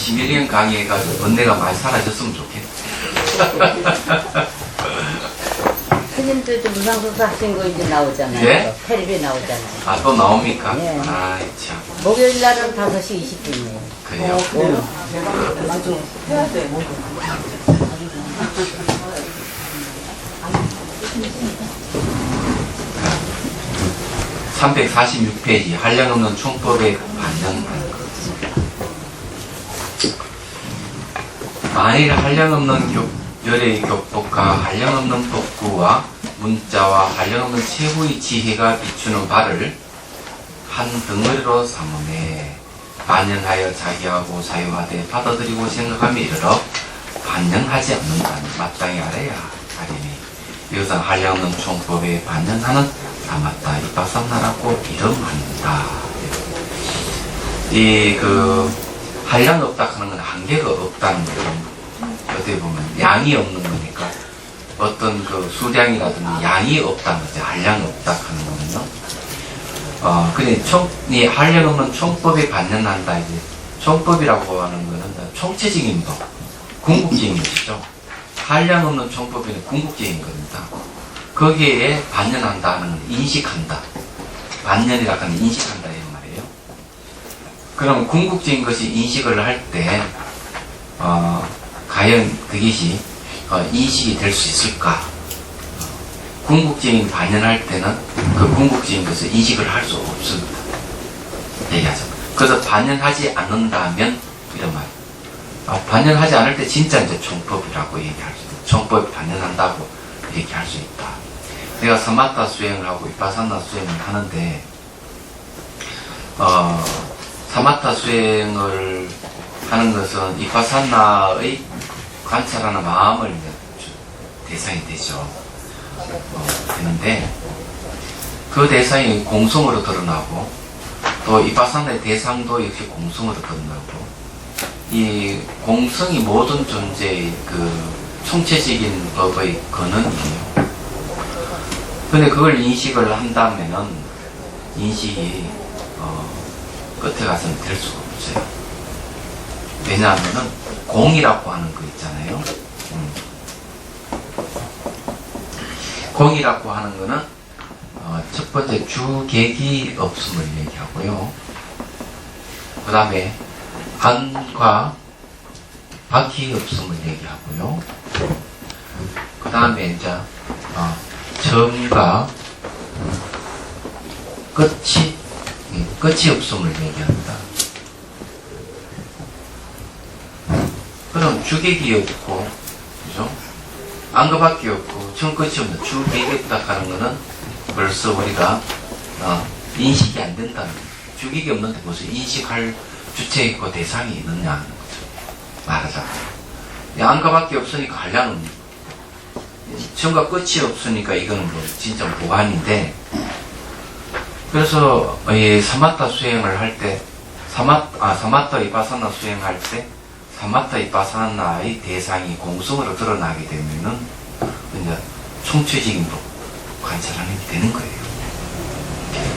시밀리언 강의해가지고 번뇌가 많이 사라졌으면 좋겠네. 스님도 좀 무상수수 하신 거 이제 나오잖아요. 예? 텔레비에 나오잖아요. 아, 또 나옵니까? 예. 아이, 참. 목요일 날은 5시 20분이에요. 그래요? 맞아. 해야 돼. 346페이지 한량없는 총법에 반영하는 것. 만일 한량없는 열의 교법과 한량없는 법구와 문자와 한량없는 최후의 지혜가 비추는 바를 한 덩어리로 삼음에 반영하여 자기하고 사유하되 받아들이고 생각하며 이르러 반영하지 않는다는 마땅히 알아야 하리니 이것은 한량없는 총법에 반영하는 사마타 이파산나라고 이름한다. 한량 없다 하는 건 한계가 없다는 거죠. 어떻게 보면 양이 없는 거니까 어떤 그 수량이라든지 양이 없다는 거죠. 한량 없다 하는 거는요. 이 한량 없는 총법에 반영한다. 이제 총법이라고 하는 거는 총체적인 법, 궁극적인 것이죠. 한량 없는 총법에는 궁극적인 겁니다. 거기에 반연한다 하는 건 인식한다. 반연이라고 하는 인식한다 이런 말이에요. 그럼 궁극적인 것이 인식을 할 때, 과연 그것이 인식이 될 수 있을까? 궁극적인 반연할 때는 그 궁극적인 것을 인식을 할 수 없습니다. 얘기하죠. 그래서 반연하지 않는다면 이런 말. 반연하지 않을 때 진짜 이제 총법이라고 얘기할 수 있다. 총법이 반연한다고 얘기할 수 있다. 내가 사마타 수행을 하고 이파사나 수행을 하는데, 사마타 수행을 하는 것은 이파사나의 관찰하는 마음을 이제 대상이 되죠. 되는데, 그 대상이 공성으로 드러나고, 또 이파사나의 대상도 역시 공성으로 드러나고, 이 공성이 모든 존재의 그 총체적인 법의 근원이에요. 근데 그걸 인식을 한다면은 인식이 끝에 가서는 될 수가 없어요. 왜냐하면은 공이라고 하는 거 있잖아요. 공이라고 하는 거는 첫 번째 주객이 없음을 얘기하고요. 그 다음에 안과 밖이 없음을 얘기하고요. 그 다음에 이제 점과 끝이 없음을 얘기합니다. 그럼 주객이 없고, 그죠? 안과 밖이 없고, 점 끝이 없는 주객이 없다 하는 거는 벌써 우리가 인식이 안 된다는 거죠. 주객이 없는데 무슨 인식할 주체 있고 대상이 있느냐 하는 거죠. 말하자면. 안과 밖이 없으니까 한량은 점과 끝이 없으니까 이거는 뭐 진짜 무관인데, 그래서 이 사마타 수행을 할 때, 사마타 이파사나 수행할 때, 사마타 이파사나의 대상이 공성으로 드러나게 되면은 이제 총체적인 법 관찰하는 게 되는 거예요.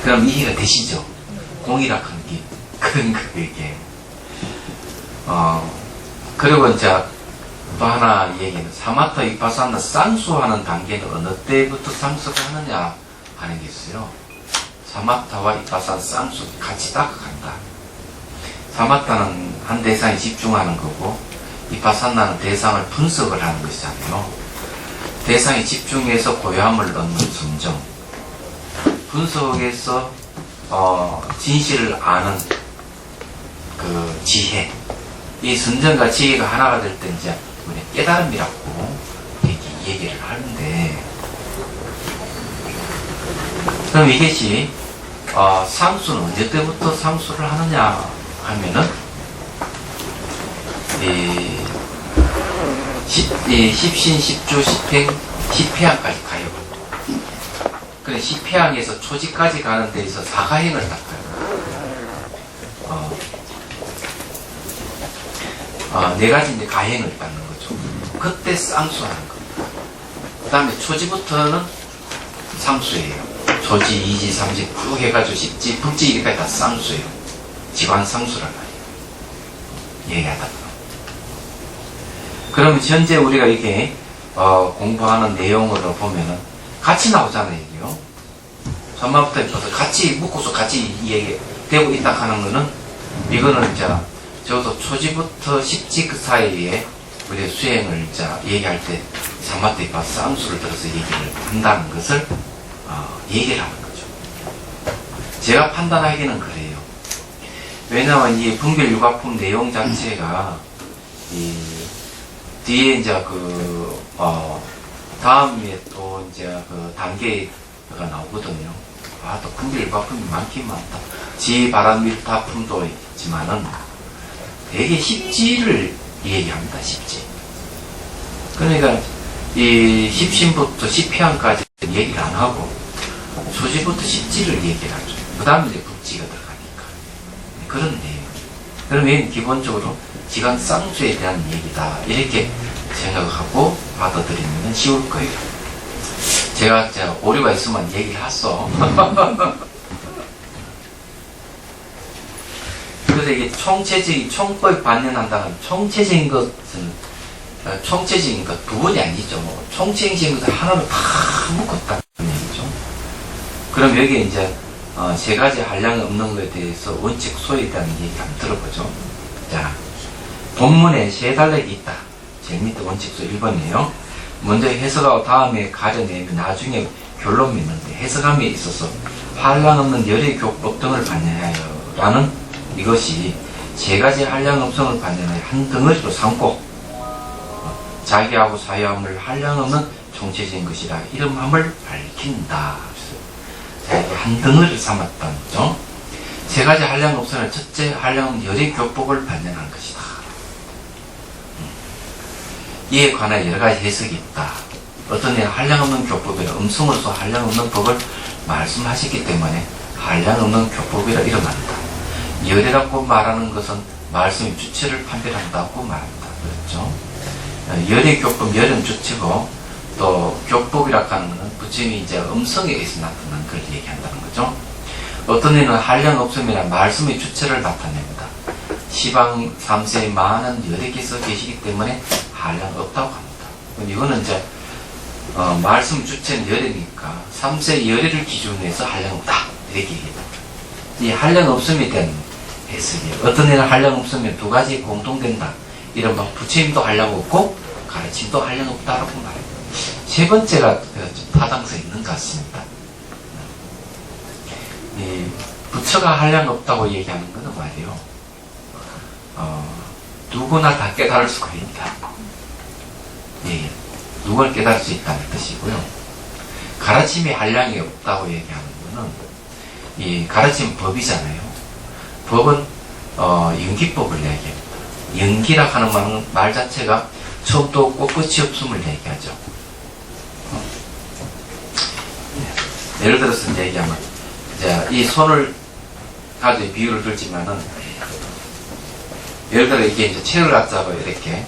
그럼 이해가 되시죠? 공이라 하는 게 그런 거예요. 그리고 이제 또 하나 얘기는 사마타 이파사나 쌍수하는 단계는 어느 때부터 쌍수를 하느냐 하는 게 있어요. 사마타와 이파사나 쌍수 같이 딱 간다. 사마타는 한 대상에 집중하는 거고 이파사나는 대상을 분석을 하는 것이잖아요. 대상에 집중해서 고요함을 얻는 점정, 분석에서 진실을 아는 그 지혜, 이 선정과 지혜가 하나가 될 때 이제 우리 깨달음이라고 이렇게 얘기를 하는데, 그럼 이것이 상수는 언제 때부터 상수를 하느냐 하면은 십신, 십주, 십행, 십회항까지 가요. 그래 십회항에서 초지까지 가는 데에서 사가행을 닦아요. 네 가지 이제 가행을 닦는 거죠. 그때 쌍수하는 겁니다. 그 다음에 초지부터는 상수예요. 초지, 이지, 삼지 쭉 해가지고 십지, 불지 이렇게까지 다 쌍수예요. 지관 상수란 말이에요. 얘기하다. 그러면 현재 우리가 이게 공부하는 내용으로 보면은 같이 나오잖아요, 이게요. 전반부터 입어서 같이 묶어서 같이 얘기되고 있다 하는 거는 이거는 이제 적어도 초지부터 십지 그 사이에 우리 수행을 이제 얘기할 때 사마타 이빠사 쌍수를 들어서 얘기를 한다는 것을 얘기를 하는 거죠. 제가 판단하기는 그래요. 왜냐하면 이 분별 육아품 내용 자체가 이 뒤에 이제 다음에 또 이제 그 단계가 나오거든요. 또 분별 육아품이 많긴 많다. 지바람밀타품도 있지만은 되게 십지를 얘기합니다. 십지. 그러니까 이 십신부터 십피안까지 얘기를 안 하고 초지부터 십지를 얘기를 하죠. 그 다음에 이제 북지가 들어가니까 그런 내용. 그러면 기본적으로 지간 쌍수에 대한 얘기다 이렇게 생각하고 받아들이면 쉬울 거예요. 제가 오류가 있으면 얘기를 했어. 그래서 이게 총체적인 총법 반영한다는 총체적인 것은 총체적인 것 부분이 아니죠. 뭐 총체적인 것을 하나로 다 묶었다는 얘기죠. 그럼 여기 이제 세 가지 한량이 없는 것에 대해서 원칙 소에 대한 얘기 한번 들어보죠. 자, 본문에 세 단락이 있다. 제일 밑에 원칙 소 1번이에요. 먼저 해석하고 다음에 가려내면 나중에 결론 맺는데 해석함에 있어서 한량 없는 열의 교법 등을 반영하여라는 이것이 세 가지 한량 없음을 반영하여 한 덩어리로 삼고 자기하고 사유함을 한량 없는 총체적인 것이라 이름함을 밝힌다. 자, 이게 한 덩어리를 삼았다는 거죠. 세 가지 한량 없음을 첫째 한량 없는 열의 교법을 반영한 것이다. 이에 관한 여러 가지 해석이 있다. 어떤 애 한량 없는 교법이라 음성으로서 한량 없는 법을 말씀하셨기 때문에 한량 없는 교법이라 이름한다. 열이라고 말하는 것은 말씀의 주체를 판별한다고 말한다. 그렇죠? 열의 교법, 열은 주체고 또 교법이라고 하는 것은 부처님이 이제 음성에 의해서 나타난 걸 얘기한다는 거죠. 어떤 이는 한량 없음이나 말씀의 주체를 나타냅니다. 시방 3세에 많은 열애께서 계시기 때문에 한량 없다고 합니다. 이거는 이제 말씀 주체는 열애니까 3세 열애를 기준으로 해서 한량 없다 이렇게 얘기합니다. 이 한량 없음에 대한 해석이에요. 어떤 애는 한량 없으면 두 가지 공통된다. 이런 막 부처님도 한량 없고 가르침도 한량 없다라고 말합니다. 세 번째가 좀 타당성 있는 것 같습니다. 이 부처가 한량 없다고 얘기하는 것은 말이에요. 누구나 다 깨달을 수가 있다. 예, 누구나 깨달을 수 있다는 뜻이고요. 가르침이 한량이 없다고 얘기하는 것은 이 가르침 법이잖아요. 법은 연기법을 얘기합니다. 연기라 하는 말 자체가 처음도 없고 끝이 없음을 얘기하죠. 예를 들어서 이제 얘기하면 이제 이 손을 가지고 비유를 들지만은 예를 들어 이게 이제 채를 갖다가 이렇게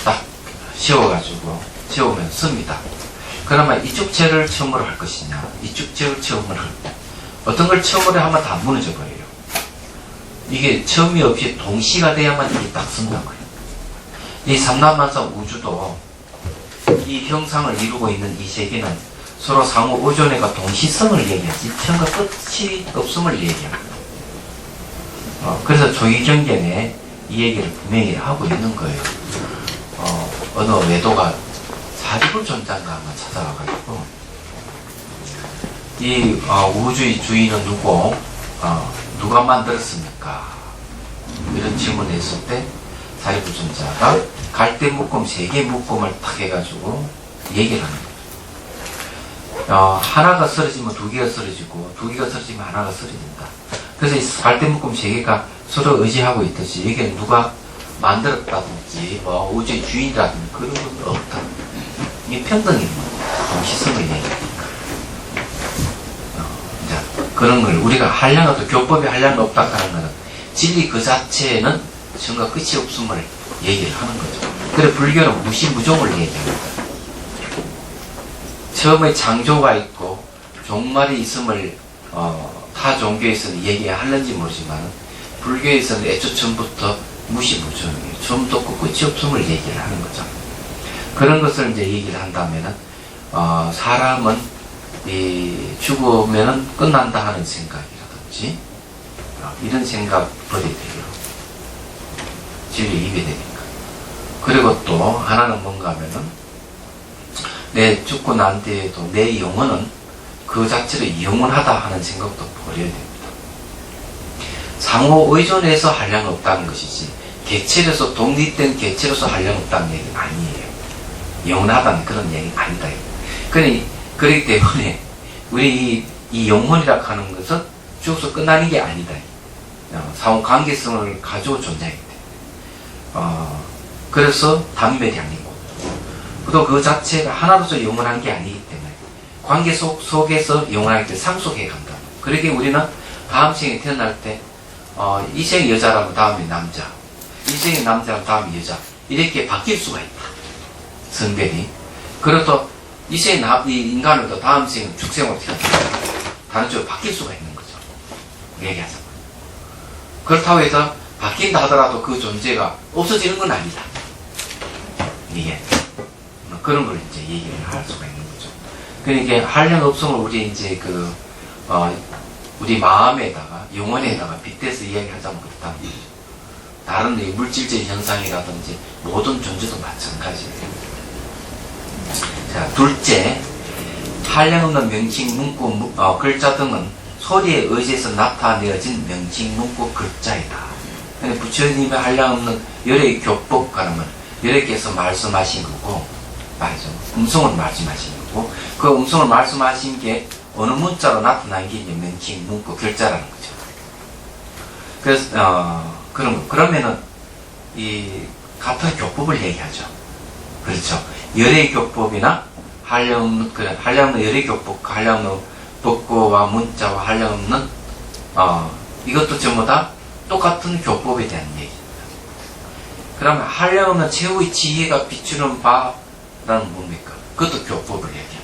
딱 세우면 씁니다. 그러면 이쪽 채를 처음으로 할 것이냐, 이쪽 채를 처음으로 할 것이냐. 어떤 걸 처음으로 하면 다 무너져 버려요. 이게 처음이 없이 동시가 돼야만 이게 딱 쓴다고요. 이 삼라만상 우주도 이 형상을 이루고 있는 이 세계는 서로 상호 의존해가 동시성을 얘기하지 처음과 끝이 없음을 얘기합니다. 그래서 조기경견에 이 얘기를 분명히 하고 있는 거예요. 어느 외도가 사리불 존자인가 한번 찾아와가지고 이 우주의 주인은 누구? 누가 만들었습니까? 이런 질문을 했을 때 사리불 존자가 갈대 묶음 3개 묶음을 탁 해가지고 얘기를 하는 거예요. 하나가 쓰러지면 2개가 쓰러지고 2개가 쓰러지면 하나가 쓰러진다. 그래서 이 갈대 묶음 3개가 서로 의지하고 있듯이 이게 누가 만들었다든지 뭐 우주의 주인이라든지 그런 건 없다. 이게 평등입니다. 동시성을 얘기하니까. 그런 걸 우리가 한량도 교법이 한량 없다 하는 것은 진리 그 자체는 처음과 끝이 없음을 얘기를 하는 거죠. 그래서 불교는 무시무종을 얘기합니다. 처음에 창조가 있고 종말이 있음을 타 종교에서는 얘기하는지 모르지만 불교에서는 애초 처음부터 무시무천이에요. 처음부터 끝이 없음을 얘기를 하는 거죠. 그런 것을 이제 얘기를 한다면은, 사람은 죽으면은 끝난다 하는 생각이라든지, 이런 생각 버려야 돼요. 진리에 입이 되니까. 그리고 또 하나는 뭔가 하면은, 내 죽고 난 뒤에도 내 영혼은 그 자체로 영원하다 하는 생각도 버려야 됩니다. 상호 의존해서 한량 없다는 것이지, 개체로서 독립된 개체로서 한량 없다는 얘기는 아니에요. 영원하다는 그런 얘기는 아니다. 그렇기 때문에 우리 이 영혼이라고 하는 것은 죽어서 끝나는 게 아니다. 상호 관계성을 가지고 존재하기 때문에. 그래서 단멸이 아니고, 또 그 자체가 하나로서 영원한 게 아니기 때문에 관계 속에서 영원하기 때문에 상속해 간다. 그러게 우리는 다음 생에 태어날 때 이 생이 여자라면 다음에 남자, 이 생이 남자라면 다음에 여자, 이렇게 바뀔 수가 있다. 성별이. 그래도 이 생이 이 인간으로도 다음 생은 축생으로 태어난다. 다른 쪽으로 바뀔 수가 있는 거죠. 얘기하자면. 그렇다고 해서 바뀐다 하더라도 그 존재가 없어지는 건 아니다. 이게 그런 걸 이제 얘기를 할 수가 있는 거죠. 그러니까 한량 없음을 우리 이제 우리 마음에다가 영혼에다가 빗대서 이야기하자면 그렇다는 거죠. 다른 이 물질적 현상이라든지 모든 존재도 마찬가지예요. 자, 둘째, 한량 없는 명칭, 문구, 글자 등은 소리에 의지해서 나타내어진 명칭, 문구, 글자이다. 부처님의 한량 없는 열의 교법 가르면 열애께서 말씀하신 거고, 말이죠. 음성을 말씀하신 거고, 그 음성을 말씀하신 게 어느 문자로 나타난 게 명칭, 문구, 글자라는 거죠. 그래서, 그러면은, 같은 교법을 얘기하죠. 그렇죠. 열애 교법이나, 한량 없는 열애 교법, 한량 없는 법고와 문자와 한량 없는, 이것도 전부 다 똑같은 교법에 대한 얘기입니다. 그러면 한량 없는 최후의 지혜가 비추는 바라는 뭡니까? 그것도 교법을 얘기합니다.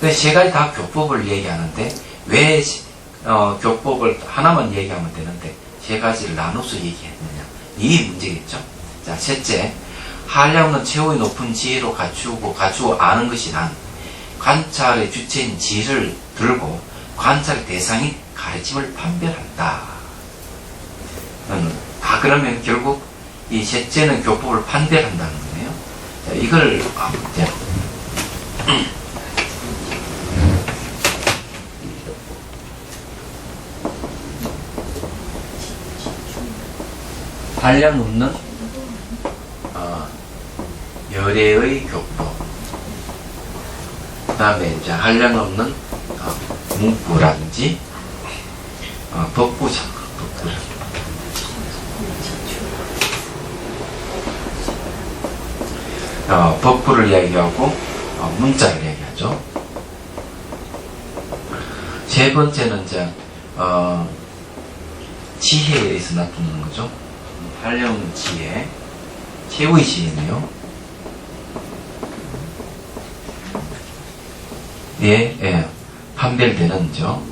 그래서 세 가지 다 교법을 얘기하는데, 왜, 교법을 하나만 얘기하면 되는데, 세 가지를 나눠서 얘기했느냐. 이 문제겠죠? 자, 셋째, 한량 없는 최후의 높은 지혜로 갖추고 아는 것이 난, 관찰의 주체인 지를 들고, 관찰의 대상인 가르침을 판별한다. 다 그러면 결국, 이 셋째는 교법을 판별한다는 거네요. 자, 이걸, 한량 없는 열애의 교법, 그 다음에 이제 한량 없는 문구라든지 법구상, 법구를 이야기하고 문자를 이야기하죠. 세 번째는 이제 지혜에 의해서 나타나는 거죠. 한량 없는 지혜, 최후의 지혜네요. 예, 판별되는죠.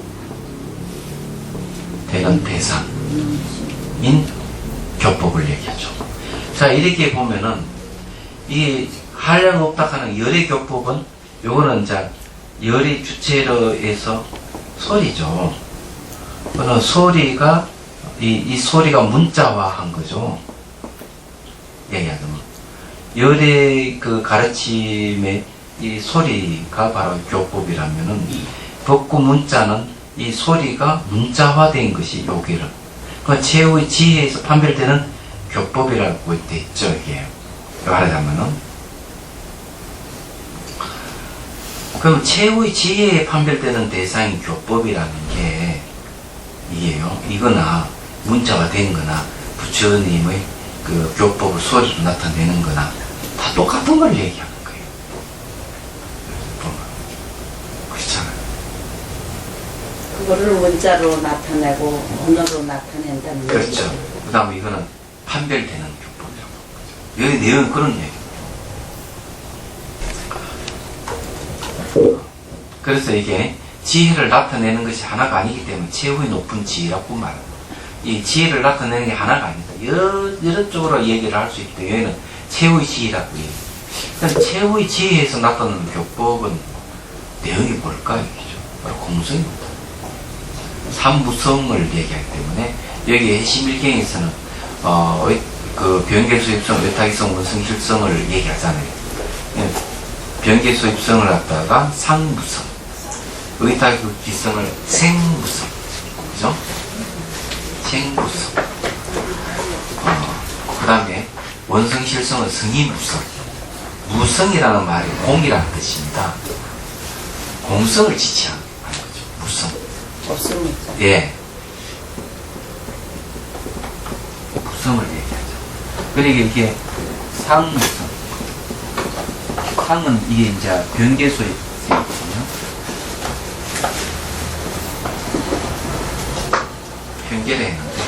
되는 대상인 교법을 얘기하죠. 자, 이렇게 보면은 이 한량 없다 하는 열의 교법은 요거는 이제 열의 주체로 해서 소리죠. 그는 소리가 이 소리가 문자화한 거죠. 얘기하자면 열의 그 가르침의 이 소리가 바로 교법이라면은 법구 문자는 이 소리가 문자화된 것이 요기를 그 최후의 지혜에서 판별되는 교법이라고 되어 있죠. 이게 말하자면은 그럼 최후의 지혜에 판별되는 대상인 교법이라는 게 이게요. 이거나 문자가 된 거나 부처님의 그 교법을 소리로 나타내는 거나 다 똑같은 걸 얘기하는 거예요. 그렇잖아요. 그거를 문자로 나타내고 언어로 나타낸다는 그렇죠. 얘기죠. 그 다음에 이거는 판별되는 교법이라고. 여기 내용은 그런 얘기예요. 그래서 이게 지혜를 나타내는 것이 하나가 아니기 때문에 최후의 높은 지혜라고 말합니다. 이 지혜를 나타내는 게 하나가 아닙니다. 여러 쪽으로 얘기를 할 수 있기 때문에 여기는 최후의 지혜라고 해요. 그럼 최후의 지혜에서 나타나는 교법은 내용이 뭘까요? 바로 공성입니다. 삼무성을 얘기하기 때문에 여기 해심일경에서는 그 변계소입성, 외타기성, 원성실성을 얘기하잖아요. 변계소입성을 갖다가 상무성, 의타기성을 생무성, 그죠? 생무성. 그 다음에 원성실성은 성이무성. 무성이라는 말이 공이라는 뜻입니다. 공성을 지칭하는 거죠. 무성. 없습니까? 예. 무성을 얘기하죠. 그러니까 이게 상무성. 상은 이게 이제 변계소에 있거든요. 변계를 했는데,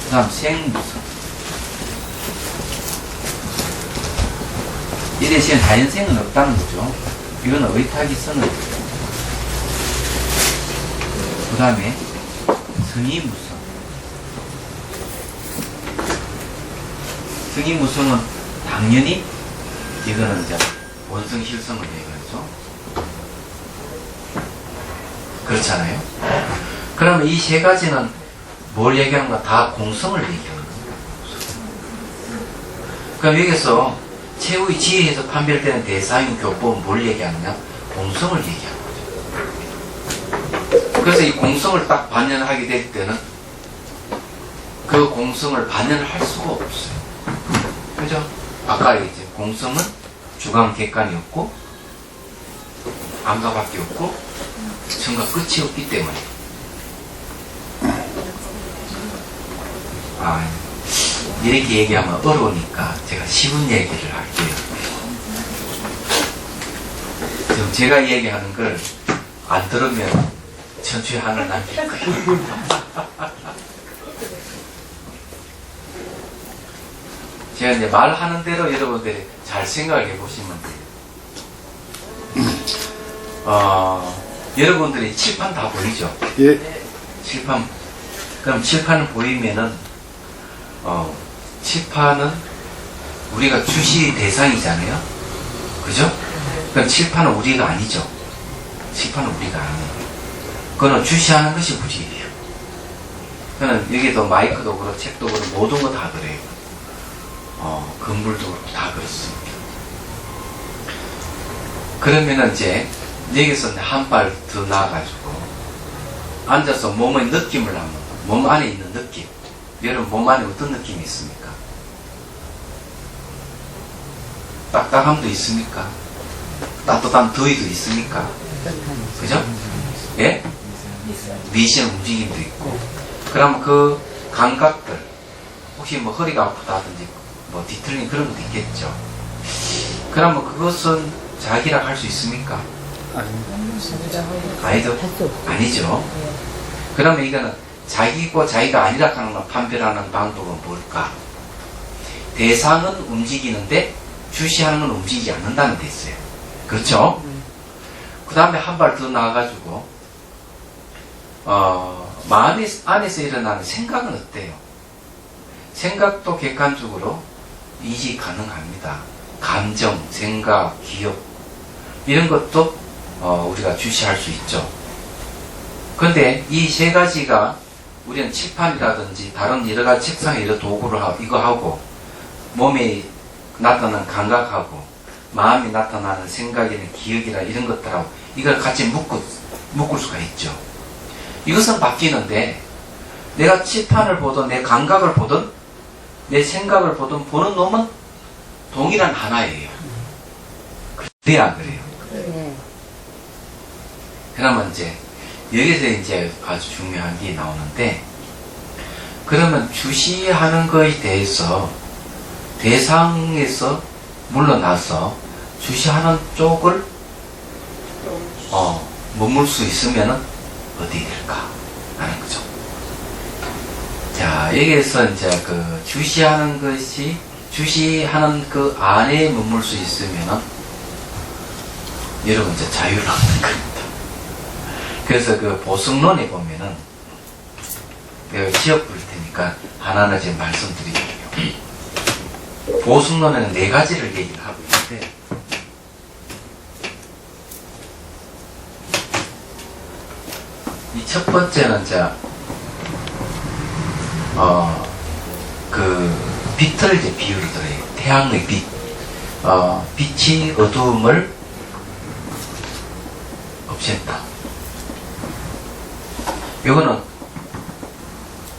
그 다음 생무성. 이 대신 자연생은 없다는 거죠. 이거는 의탁이성을. 그 다음에 성이무성. 성이무성은 당연히 이거는 이제 원성실성을 얘기하죠. 그렇잖아요. 그러면 이 세 가지는 뭘 얘기하는가? 다 공성을 얘기하는 거예요. 그럼 여기서 최후의 지혜에서 판별되는 대사인 교법은 뭘 얘기하느냐? 공성을 얘기하는 거죠. 그래서 이 공성을 딱 반연하게 될 때는 그 공성을 반연을 할 수가 없어요. 그죠? 아까 이제 공성은 주관 객관이었고 암가밖에 없고 전과 끝이 없기 때문에 이렇게 얘기하면 어려우니까 제가 쉬운 얘기를 할게요. 지금 제가 얘기하는 걸 안 들으면 천추의 한을 남길 거예요. 제가 이제 말하는 대로 여러분들이 잘 생각해 보시면 돼요. 여러분들이 칠판 다 보이죠? 예. 칠판. 그럼 칠판을 보이면은, 칠판은 우리가 주시 대상이잖아요? 그죠? 그럼 칠판은 우리가 아니죠? 칠판은 우리가 아니에요. 그거는 주시하는 것이 우리예요. 그는 여기도 마이크도 그렇고, 책도 그렇고, 모든 거 다 그래요. 건물도 그렇고, 다 그렇습니다. 그러면은 이제, 여기서 한 발 더 나아가지고, 앉아서 몸의 느낌을 한번, 몸 안에 있는 느낌. 여러분 몸 안에 어떤 느낌이 있습니까? 딱딱함도 있습니까? 따뜻한 더위도 있습니까? 그죠? 예? 미시한 움직임도 있고. 그럼 그 감각들, 혹시 뭐 허리가 아프다든지, 뭐 뒤틀린 그런 것도 있겠죠. 그러면 그것은 자기라 할 수 있습니까? 아니죠. 아니죠. 그러면 이거는 자기고 자기가 아니라 하는 걸 판별하는 방법은 뭘까? 대상은 움직이는데 주시하는 건 움직이지 않는다는 데 있어요. 그렇죠? 그 다음에 한 발 더 나아가지고 마음 안에서 일어나는 생각은 어때요? 생각도 객관적으로 인식 가능합니다. 감정, 생각, 기억 이런 것도 우리가 주시할 수 있죠. 그런데 이 세 가지가 우리는 칠판이라든지 다른 여러 가지 책상에 여러 도구를 하고 이거 하고 몸에 나타나는 감각하고 마음에 나타나는 생각이나 기억이나 이런 것들하고 이걸 같이 묶을 수가 있죠. 이것은 바뀌는데 내가 칠판을 보든 내 감각을 보든 내 생각을 보든 보는 놈은 동일한 하나예요. 그래야 그래요. 네. 그러면 이제 여기서 이제 아주 중요한 게 나오는데 그러면 주시하는 것에 대해서 대상에서 물러나서 주시하는 쪽을 머물 수 있으면은 어디 될까 하는 거죠. 자, 여기에서 이제 그 주시하는 것이 주시하는 그 안에 머물 수 있으면은 여러분 이제 자유를 얻는 겁니다. 그래서 그 보성론에 보면은 내가 지어 볼 테니까 하나하나 지금 말씀드릴게요. 보승론에는 4가지를 얘기를 하고 있는데, 이 첫 번째는 빛을 이제 비유를 들어요. 태양의 빛. 빛이 어두움을 없앤다. 이거는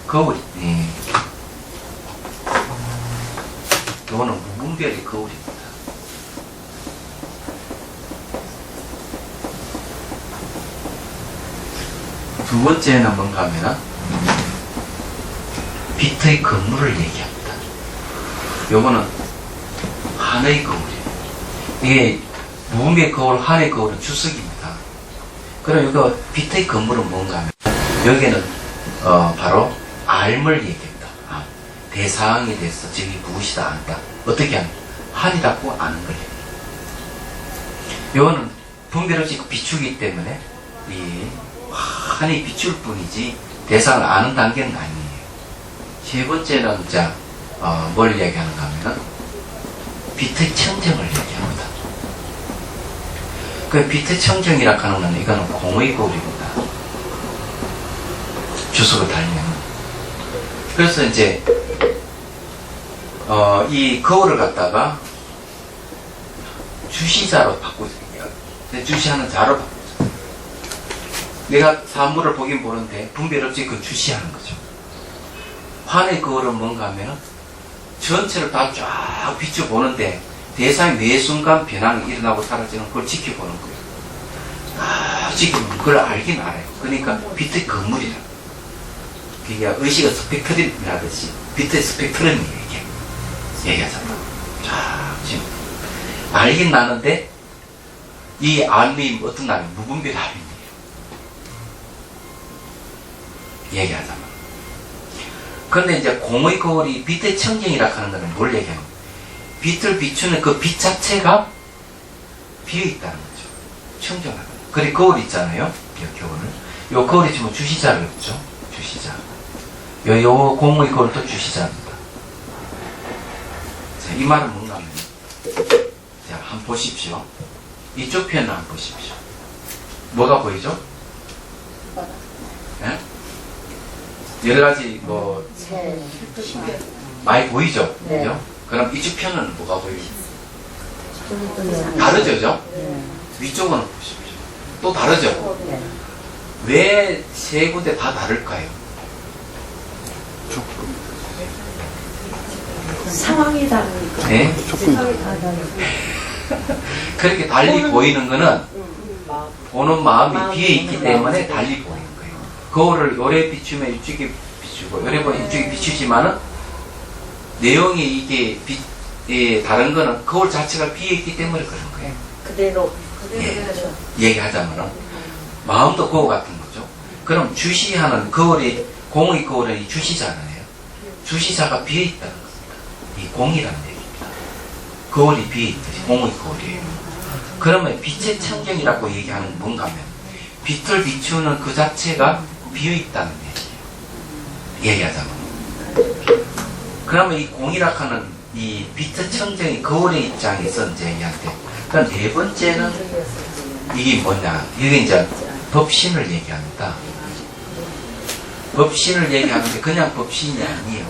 거울, 이거는 무분별의 거울입니다. 두 번째는 뭔가 하면 빛의 건물을 얘기합니다. 요거는 한의 거울이에요. 이게 무분별의 거울, 한의 거울은 주석입니다. 그럼 이거 빛의 건물은 뭔가 하면 여기는 바로 알을 얘기합니다. 대상에 대해서 저기 무엇이다 안다. 어떻게 하는 한이라고 아는 거예요. 이거는 분별 없이 비추기 때문에 이 한이 비출 뿐이지 대상을 아는 단계는 아니에요. 세 번째는 뭘 얘기하는가 하면 빛의 청정을 얘기합니다. 그 빛의 청정이라 하는 건 이거는 공의 거울입니다. 주석을 달면. 그래서 이제 이 거울을 갖다가 주시자로 바꾸죠. 주시하는 자로 바꾸죠. 내가 사물을 보긴 보는데 분별 없이 그 주시하는 거죠. 환의 거울은 뭔가 하면 전체를 다 쫙 비춰보는데 대상이 매 순간 변화가 일어나고 사라지는 걸 지켜보는 거예요. 지켜보면 그걸 알긴 알아요. 그러니까 빛의 건물이라. 그게 의식의 스펙트럼이라듯이 빛의 스펙트럼이에요. 이게 얘기하잖아. 쫙 지금 알긴 나는데 이 알이 어떤 알이 무분별 알입니다. 얘기하자면. 그런데 이제 공의 거울이 빛의 청정이라 하는 것은 뭘 얘기하는 거예요? 빛을 비추는 그 빛 자체가 비어있다는 거죠. 청정하다. 그래, 거울 있잖아요. 이 거울은. 요 거울이 지금 주시자를 했죠. 주시자. 요 공의 거울도 주시자입니다. 자, 이 말은 뭔가 하면, 자, 한번 보십시오. 이쪽 편을 한번 보십시오. 뭐가 보이죠? 네? 여러 가지 많이 보이죠? 네. 그죠? 그럼 이쪽 편은 뭐가 보이죠? 다르죠? 그죠? 위쪽은 보십시오. 또 다르죠? 왜 세 군데 다 다를까요? 상황이 다르니까. 네? 상황이 다 다르니까. 그렇게 달리 보이는 거는 보는 마음이 비어있기 때문에 달리 보이는 거예요. 거울을 요래 비추면 이쪽에 비추고 요래 보면 이쪽에 비추지만은 내용이 이게 다른 거는 거울 자체가 비어있기 때문에 그런 거예요. 그대로. 얘기하자면은 마음도 거울 같은 거죠. 그럼 주시하는 거울이 공의 거울은 이 주시잖아요. 주시자가 비어있다는 겁니다. 이 공이라는 얘기입니다. 거울이 비어있듯이 공의 거울이에요. 그러면 빛의 청정이라고 얘기하는 건 뭔가 하면 빛을 비추는 그 자체가 비어있다는 얘기예요. 얘기하자면. 그러면 이 공이라 하는 이 빛의 청정이 거울의 입장에서 이제 얘기한테. 그럼 네 번째는 이게 뭐냐. 이게 이제 법신을 얘기합니다. 법신을 얘기하는데 그냥 법신이 아니에요.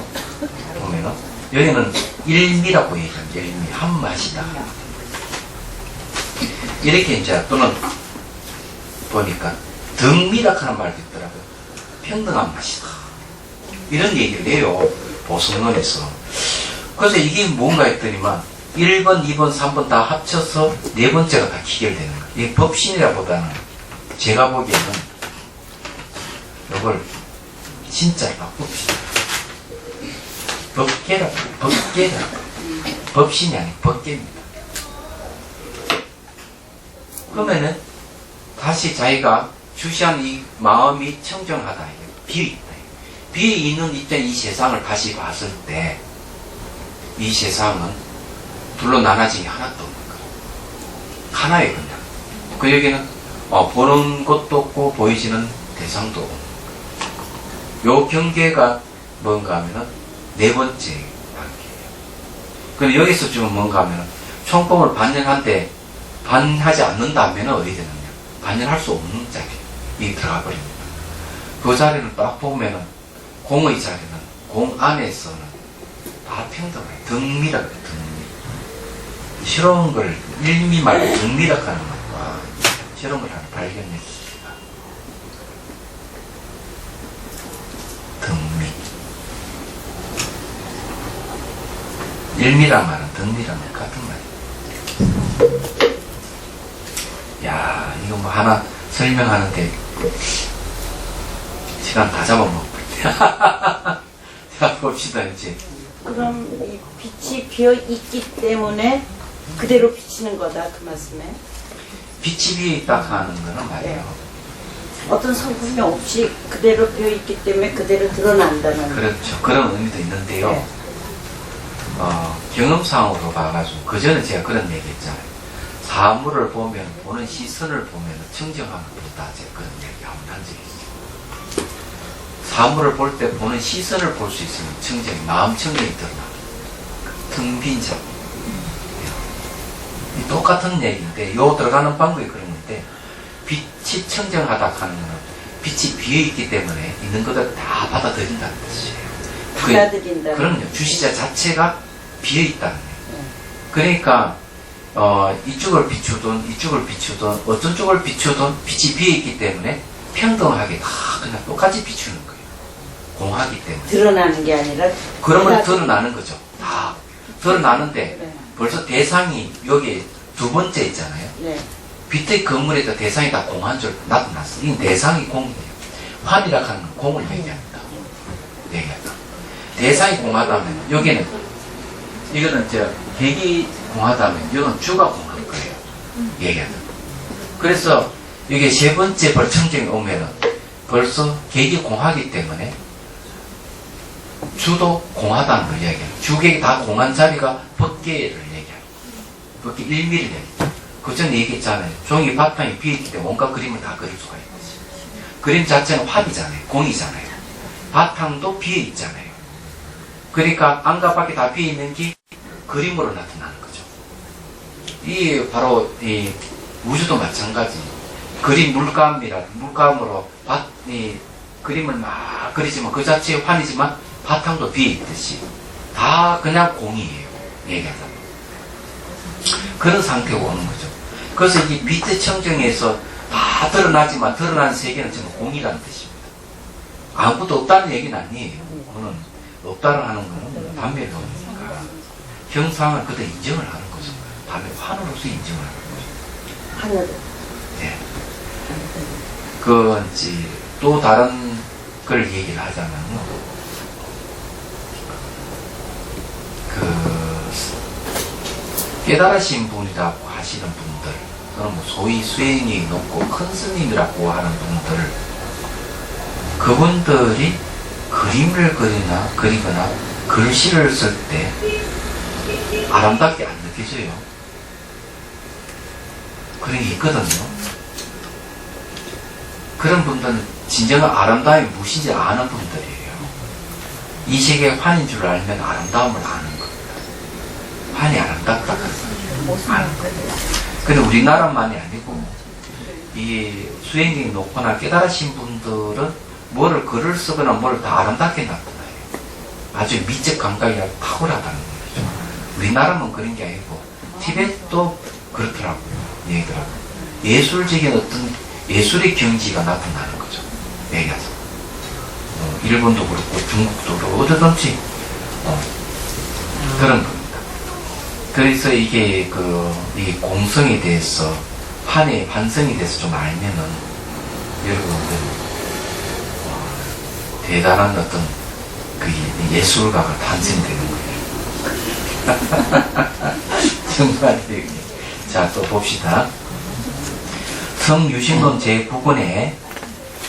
보면은. 여기는 일미라고 얘기합니다. 일미. 한 맛이다. 이렇게 이제 또는 보니까 등미라 하는 말도 있더라고요. 평등한 맛이다. 이런 얘기를 해요. 보성론에서. 그래서 이게 뭔가 했더니만 1번, 2번, 3번 다 합쳐서 네 번째가 다 기결되는 거예요. 이게 법신이라보다는 제가 보기에는 이걸 진짜로 바꿉시다. 법계라고. 법신이 아니고 법계입니다. 그러면은 다시 자기가 주시한 이 마음이 청정하다. 비어있다. 비어있는 입장 이 세상을 다시 봤을 때 이 세상은 둘로 나눠진 게 하나도 없는 거예요. 하나예요, 그냥. 그 여기는 보는 것도 없고 보이지는 대상도 없고 요 경계가 뭔가 하면은 네 번째 단계예요. 그럼 여기서 지금 뭔가 하면은 총법을 반영한데 반하지 않는다면 어디 되느냐? 반영할 수 없는 자리에 들어가 버립니다. 그 자리를 딱 보면은 공의 자리는 공 안에서는 다 평등해요. 등미라고 해요. 등미. 새로운 걸 일미 말고 등미라고 하는 것과 새로운 걸 하나 발견했습니다. 등미. 일미란 말은 등미란 말 같은 말이에요. 야, 이거 뭐 하나 설명하는데 시간 다 잡아먹을 자, 봅시다, 이제. 그럼 이 빛이 비어 있기 때문에 그대로 비치는 거다 그 말씀에. 빛이 비어 있다 하는 거는 말이에요. 어떤 성품이 없이 그대로 비어 있기 때문에 그대로 드러난다는. 그렇죠. 그런 의미도 있는데요. 네. 경험상으로 봐가지고, 그 전에 제가 그런 얘기 했잖아요. 사물을 보면, 보는 시선을 보면 청정하는 것다. 제가 그런 얘기 한번 한 적이 있어요. 사물을 볼 때 보는 시선을 볼 수 있으면 청정이, 마음 청정이 드러나. 텅 빈 자. 이 똑같은 얘기인데, 요 들어가는 방법이 그런 건데, 빛이 청정하다 하는 거는 빛이 비어있기 때문에 있는 것을 다 받아들인다는 뜻이에요. 받아들인다. 그럼요. 주시자 자체가 비어있다는 거예요. 그러니까, 이쪽을 비추든 이쪽을 비추든 어떤 쪽을 비추든 빛이 비어있기 때문에 평등하게 다 그냥 똑같이 비추는 거예요. 공하기 때문에. 드러나는 게 아니라. 그러면 드러나는 거죠. 다 드러나는데 네. 벌써 대상이 여기 두 번째 있잖아요. 네. 빛의 건물에도 대상이 다 공한 줄 나타났어. 이 대상이 공이에요. 환이라 하는 건 공을 얘기합니다. 얘기한다. 대상이 공하다면 여기는 이거는 객이 공하다면 이건 주가 공할 거예요. 얘기하다. 그래서 이게 세 번째 벌청정이 오면은 벌써 객이 공하기 때문에 주도 공하다는 걸 얘기해요. 주객이 다 공한 자리가 법계를 얘기해요. 법계 1미를 얘기해요. 그 전에 얘기했잖아요. 종이 바탕이 비어있기 때문에 온갖 그림을 다 그릴 수가 있는 거지. 그림 자체는 화이잖아요. 공이잖아요. 바탕도 비어있잖아요. 그러니까 안과 밖에 다 비어있는 게 그림으로 나타나는 거죠. 이 바로 이 우주도 마찬가지. 그림 물감으로 이 그림을 막 그리지만 그 자체의 환이지만 바탕도 비어있듯이 다 그냥 공이에요. 얘기하자면. 그런 상태가 오는 거죠. 그래서 이 빛의 청정에서 다 드러나지만 드러난 세계는 전부 공이라는 뜻입니다. 아무것도 없다는 얘기는 아니에요. 그거는 없다는 하는 거는 담배 배우니까 형상을 그대로 인정을 하는 거죠. 담배 환으로서 인정을 하는 거죠. 하늘. 네. 그 이제 또 다른 걸 얘기를 하자면요. 깨달으신 분이라고 하시는 분들, 또는 뭐 소위 수행이 높고 큰 스님이라고 하는 분들, 그분들이 그림을 그리거나 글씨를 쓸 때 아름답게 안 느껴져요. 그런 게 있거든요. 그런 분들은 진정한 아름다움이 무엇인지 아는 분들이에요. 이 세계가 환인 줄 알면 아름다움을 아는 겁니다. 환이 아름답다 아는 거예요. 근데 우리나라만이 아니고 이 수행력이 높거나 깨달으신 분들은 뭐를 글을 쓰거나 뭐를 다 아름답게 나타나요. 아주 미적 감각이 탁월하다는 거죠. 우리나라만 그런 게 아니고 티벳도 그렇더라고요. 얘기더라고요. 예술적인 어떤 예술의 경지가 나타나는 거죠. 얘기하죠. 일본도 그렇고 중국도 그렇고 어디든지 그런 겁니다. 그래서 이게 이 공성에 대해서 환의 환성에 대해서 좀 알면은 여러분들 대단한 어떤 그 예술가가 탄생되는 거예요. 정말 자, 또 봅시다. 성유신론 제9권에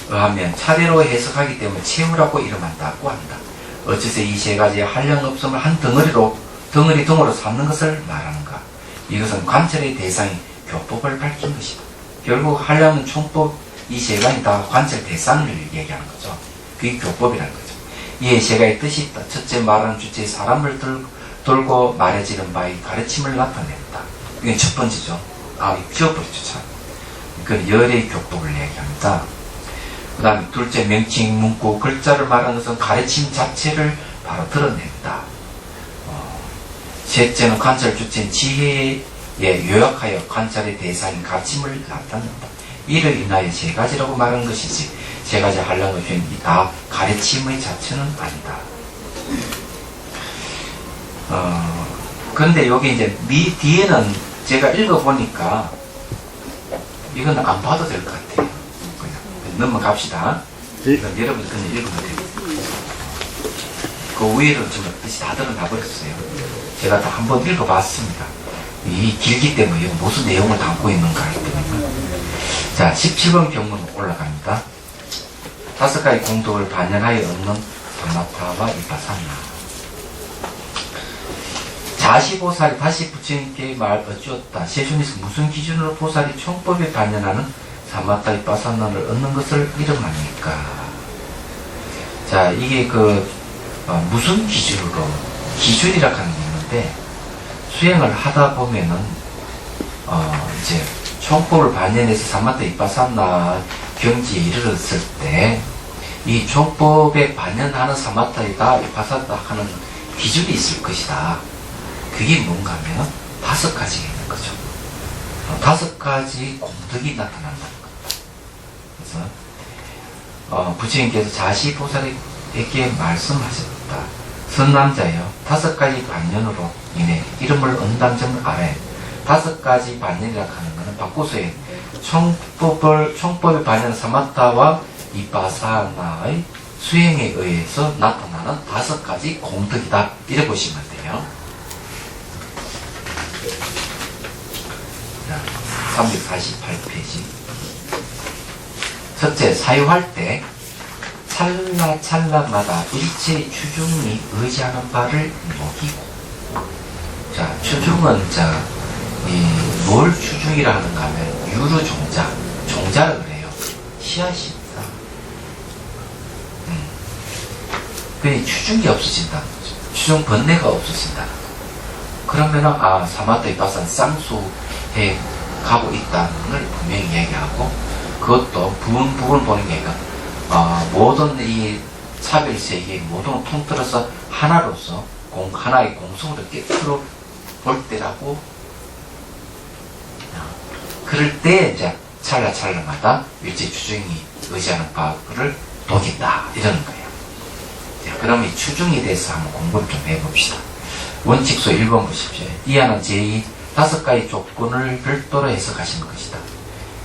의하면 차례로 해석하기 때문에 채우라고 이름한다고 합니다. 어째서 이 세 가지의 한량없음을 한 덩어리로 삼는 것을 말하는가? 이것은 관찰의 대상이 교법을 밝힌 것이다. 결국 한량은 총법 이 세 가지 다 관찰 대상을 얘기하는 거죠. 그게 교법이라는 거죠. 이에 제가의 뜻이 있다. 첫째 말하는 주제에 사람을 돌고 말해지는 바의 가르침을 나타낸다. 이게 첫 번째죠. 지워버리죠, 참. 그건 열의 교법을 얘기합니다. 그 다음에 둘째, 명칭, 문구, 글자를 말하는 것은 가르침 자체를 바로 드러낸다. 셋째는 관찰 주체인 지혜에 요약하여 관찰의 대상인 가르침을 나타낸다. 이를 인하여 세 가지라고 말하는 것이지, 세 가지 하려는 것은 다 가르침의 자체는 아니다. 그런데 여기 이제 뒤에는 제가 읽어보니까 이건 안 봐도 될 것 같아요. 그냥 넘어갑시다. 이건 여러분 그냥 읽으면 돼요. 그 위에는 지금 뜻이 다 드러나 버렸어요. 제가 다 한번 읽어봤습니다. 이 길기 때문에 이거 무슨 내용을 담고 있는가 하기 때문에. 자, 17번 경문 올라갑니다. 다섯 가지 공덕을 반영하여 얻는 사마타와 이파사나. 자시보살이 다시 부처님께 말 어찌었다. 세존에서 무슨 기준으로 보살이 총법에 반영하는 사마타 이파사나를 얻는 것을 이름합니까? 자, 이게 무슨 기준으로, 기준이라 하는 게 있는데, 수행을 하다 보면은, 이제, 총법을 반영해서 사마타 이파사나 경지에 이르렀을 때, 이 총법에 반영하는 사마타이다, 이파사나 하는 기준이 있을 것이다. 그게 뭔가 하면 다섯 가지가 있는 거죠. 다섯 가지 공덕이 나타난다는 겁니다. 그래서, 부처님께서 자시보살에게 말씀하셨다. 선남자여, 다섯 가지 반연으로 인해 이름을 얻는다는 점을 알아야 해. 다섯 가지 반연이라고 하는 것은 바꾸서의 총법에 반연 사마타와 이파사나의 수행에 의해서 나타나는 다섯 가지 공덕이다. 이래 보시면 돼요. 348페이지. 첫째, 사유할 때 찰나찰나마다 일체의 추중이 의지하는 바를 녹이고. 자, 추중은 뭘 추중이라 하는가 하면 유루종자, 종자라 그래요. 씨앗입니다. 그 추중이 없어진다는 거죠. 추중 번뇌가 없어진다는 거죠. 그러면은 사마타 이파사나 쌍수해 가고 있다는 걸 분명히 얘기하고, 그것도 부분 보는 게 아니라 모든 이 차별세계의 모든 걸 통틀어서 하나로서 하나의 공성으로 깨트려 볼 때라고. 그럴 때 이제 찰나찰나마다 일제 추중이 의지하는 바를 녹인다 이러는 거예요. 자, 그러면 이 추중에 대해서 한번 공부를 좀 해봅시다. 원칙소 1번 보십시오. 이하는 제2 다섯 가지 조건을 별도로 해석하시는 것이다.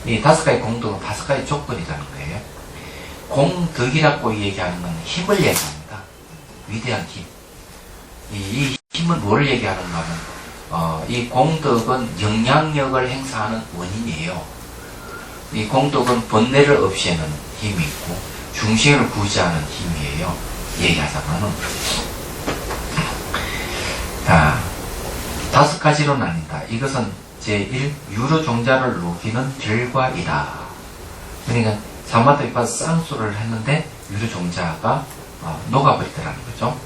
이 다섯 가지 공덕은 다섯 가지 조건이라는 거예요. 공덕이라고 얘기하는 건 힘을 얘기합니다. 위대한 힘. 이 힘은 뭘 얘기하는가 하면, 이 공덕은 영향력을 행사하는 원인이에요. 이 공덕은 번뇌를 없애는 힘이 있고, 중생을 구제하는 힘이에요. 얘기하자면은. 다섯 가지로 나뉜다. 이것은 제1, 유루종자를 녹이는 결과이다. 그러니까 사마타 이파사 쌍수를 했는데 유루종자가 녹아버리더라는 거죠.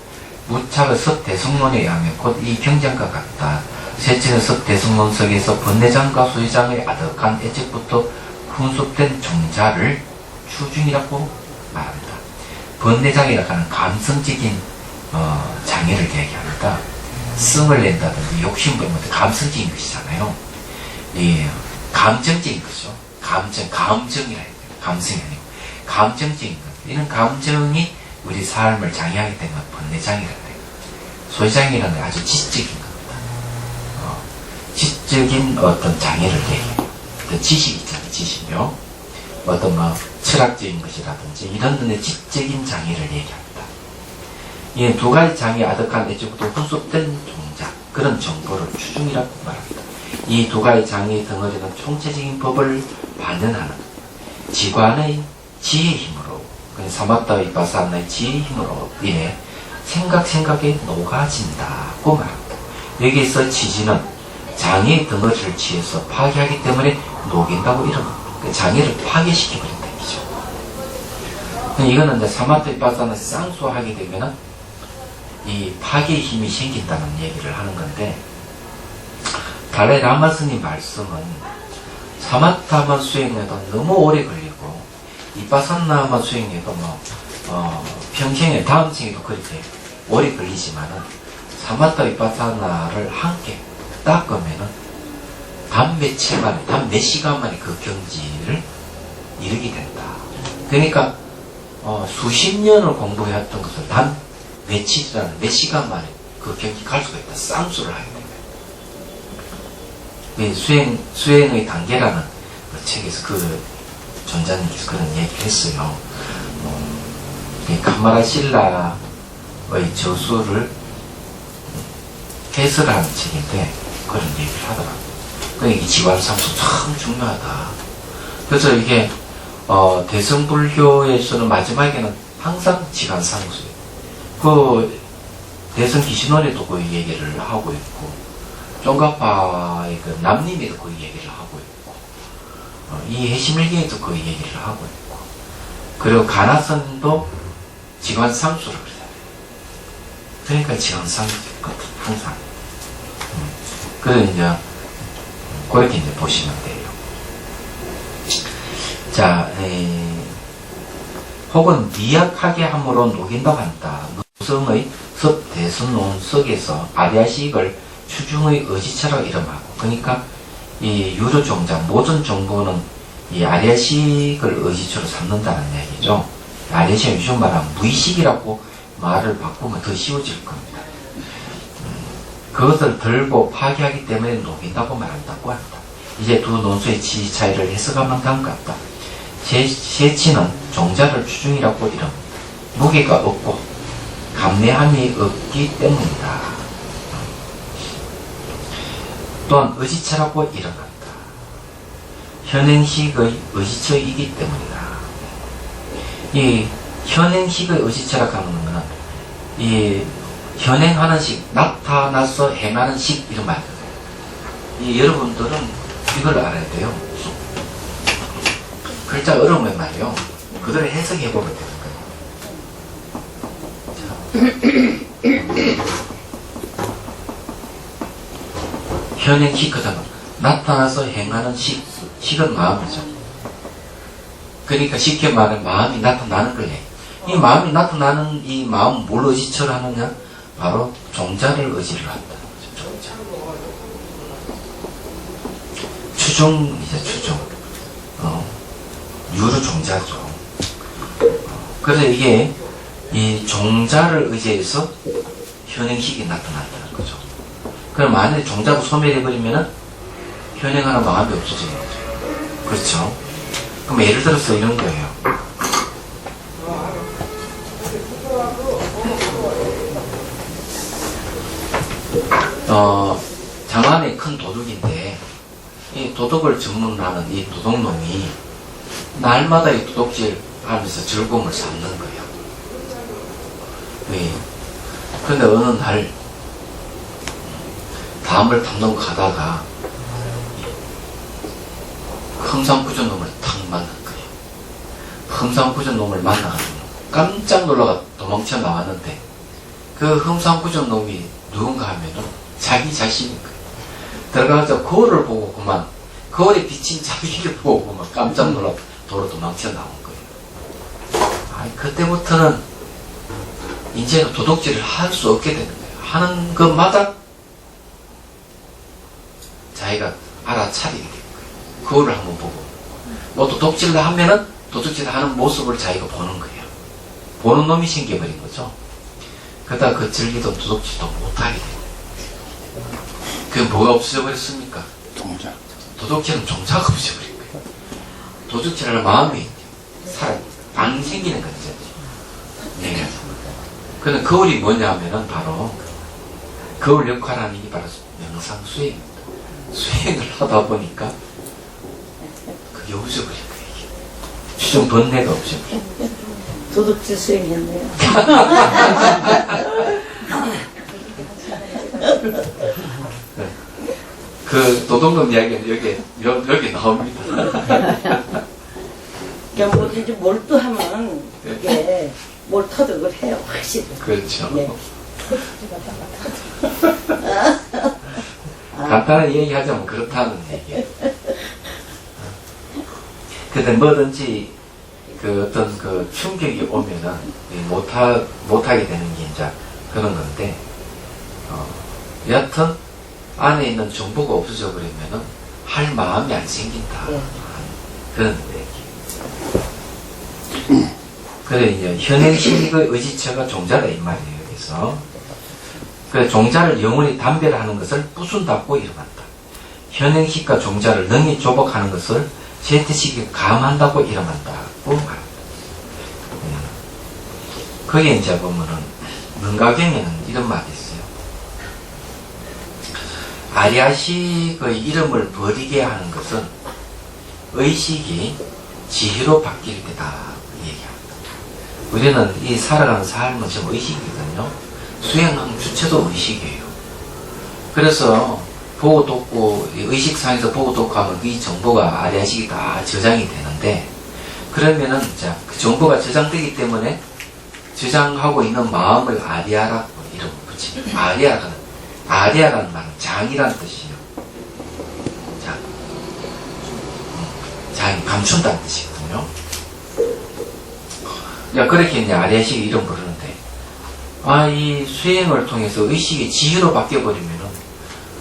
무착의 섭대성론에 의하면 곧 이 경전과 같다. 셋째는 섭대성론 속에서 번뇌장과 소유장의 아득한 애측부터 훈습된 종자를 추중이라고 말합니다. 번뇌장이라고 하는 감성적인 장애를 얘기합니다. 성을 낸다든지 욕심부리면 감성적인 것이잖아요. 예, 감정적인 거죠. 감정이라 해야 돼요. 감성이 아니고 감정적인 것. 이런 감정이 우리 삶을 장애하기 때문에 번뇌장이라고 해요. 소유장이라는 건 아주 지적인 겁니다. 지적인 어떤 장애를 얘기해요. 어떤 지식이 있잖아요. 지식요. 어떤 철학적인 것이라든지 이런 눈의 지적인 장애를 얘기합니다. 이 두 가지 장애 아득한 애초부터 후속된 종자, 그런 정보를 추중이라고 말합니다. 이 두 가지 장애의 덩어리는 총체적인 법을 반영하는 지관의 지혜의 힘으로, 사마타 이파사나의 지혜의 힘으로 인해 생각에 녹아진다고 말합니다. 여기에서 지지는 장애의 덩어리를 취해서 파괴하기 때문에 녹인다고 이런 겁니다. 장애를 파괴시켜버린다, 이죠. 이거는 이제 사마타 이빠사나 쌍수하게 되면은 이 파괴의 힘이 생긴다는 얘기를 하는 건데, 달라이 라마 스님 말씀은 사마타만 수행해도 너무 오래 걸리고 이빠사나만 수행해도 평생에 다음 생에도 그렇게 오래 걸리지만은 사마타 이빠사나를 함께 닦으면은 단 며칠 만에, 단 몇 시간 만에 그 경지를 이르게 된다. 그러니까 수십 년을 공부해왔던 것을 단 며칠이라는 몇 시간 만에 그 경지 갈 수가 있다. 쌍수를 하게 됩니다. 수행의 단계라는 그 책에서 그 전자님께서 그런 얘기를 했어요. 카마라실라의 저수를 해설하는 책인데 그런 얘기를 하더라고요. 그러니까 지관상수 참 중요하다. 그래서 이게 대승불교에서는 마지막에는 항상 지관상수예요. 그 대승 기신원에도 그 얘기를 하고 있고, 쫑가파의 그 남님에도 그 얘기를 하고 있고, 이 해심일기에도 그 얘기를 하고 있고, 그리고 가나선도 지관상수를 그래요. 그러니까 지관상수 항상. 그래서 이제 그렇게 이제 보시면 돼요. 자, 혹은 미약하게 함으로 녹인다고 한다. 무성의 섭대선론 속에서 아리아식을 추중의 의지처럼 이름하고, 그러니까 이 유료종자 모든 정보는 이 아리아식을 의지처로 삼는다는 얘기죠. 아리아식은 요즘 말하면 무의식이라고 말을 바꾸면 더 쉬워질 겁니다. 그것을 들고 파괴하기 때문에 녹인다고 말한다고 한다. 이제 두 논수의 지 차이를 해석하면 다음과 같다. 세치는 종자를 추중이라고 이름, 무게가 없고 감내함이 없기 때문이다. 또한 의지처라고 일어난다. 현행식의 의지처이기 때문이다. 이 현행식의 의지처라고 하는 것은 이 현행하는 식, 나타나서 행하는 식 이런 말이에요. 이 여러분들은 이걸 알아야 돼요. 글자 어려우면 말이에요. 그대로 해석해 보면 되는 거예요. 현행식 그다음 나타나서 행하는 식, 식은 마음이죠. 그러니까 쉽게 말하면 마음이 나타나는 거예요. 이 마음이 나타나는 이 마음 뭘 의지처럼 하느냐? 바로 종자를 의지를 한다. 종자. 추종이죠, 추종. 유로 종자죠. 그래서 이게 이 종자를 의지해서 현행식이 나타난다는 거죠. 그럼 만약에 종자가 소멸해버리면은 현행하는 마음이 없어지는 거죠. 그렇죠? 그럼 예를 들어서 이런 거예요. 장안의 큰 도둑인데 이 도둑을 전문하는 이 도둑놈이 날마다 이 도둑질 하면서 즐거움을 삼는 거예요. 네. 그런데 어느 날 담을 담는 가다가 흠상부전 놈을 탁 만난 거예요. 흠상부전 놈을 만나가지고 깜짝 놀라가 도망쳐 나왔는데 그 흠상부전 놈이 누군가 하면은 자기 자신인 거예요. 들어가서 거울을 보고 그만 거울에 비친 자기를 보고 그만 깜짝 놀라 도로 도망쳐 나온 거예요. 그때부터는 이제는 도둑질을 할 수 없게 되는 거예요. 하는 것마다 자기가 알아차리게 되는 거예요. 거울을 한번 보고 뭐 도둑질을 하면은 도둑질을 하는 모습을 자기가 보는 거예요. 보는 놈이 생겨버린 거죠. 그러다가 그 즐기던 도둑질도 못하게 돼요. 그게 뭐가 없어져버렸습니까? 종자. 도둑질은 종자가 없어져버린 거예요. 도둑질할 마음이 안 생기는 거죠. 네. 근데 거울이 뭐냐면은 바로 거울 역할하는 게 바로 명상 수행입니다. 수행을 하다 보니까 그게 없어버린 거예요. 추종 번뇌가 없어버린 거예요. 도둑질 수행했네요. 그 도둑놈 이야기는 여기 나옵니다. 그냥 뭐든지 몰두하면 이게 뭘 터득을 해요, 확실히. 그렇죠. 네. 간단하게 얘기하자면 그렇다는 얘기예요. 근데 뭐든지 그 어떤 그 충격이 오면은 못하게 되는 게 이제 그런 건데, 여하튼 안에 있는 정보가 없어져 버리면은 할 마음이 안 생긴다. 네. 그런 얘기. 그래, 이제 현행식의 의지처가 종자다 이 말이에요. 여기서. 그 종자를 영원히 담배하는 것을 부순다고 이름한다. 현행식과 종자를 능히 조복하는 것을 제트식이 감한다고 이름한다고 말합니다. 거기에 이제 보면은 능가경에는 이런 말이 있어요. 아리아식의 이름을 버리게 하는 것은 의식이 지혜로 바뀔 때다 얘기합니다. 우리는 이 살아가는 삶은 지금 의식이거든요. 수행하는 주체도 의식이에요. 그래서 보고 돕고 의식상에서 보고 돕고 하면 이 정보가 아리아식이 다 저장이 되는데, 그러면은 자, 그 정보가 저장되기 때문에 저장하고 있는 마음을 아리아라고 이름을 붙입니다. 아리아라는 말은 장이라는 뜻이에요. 장이 감춘다는 뜻이거든요. 야, 그렇게 이제 아리아식 이름 부르는데, 이 수행을 통해서 의식이 지혜로 바뀌어버리면은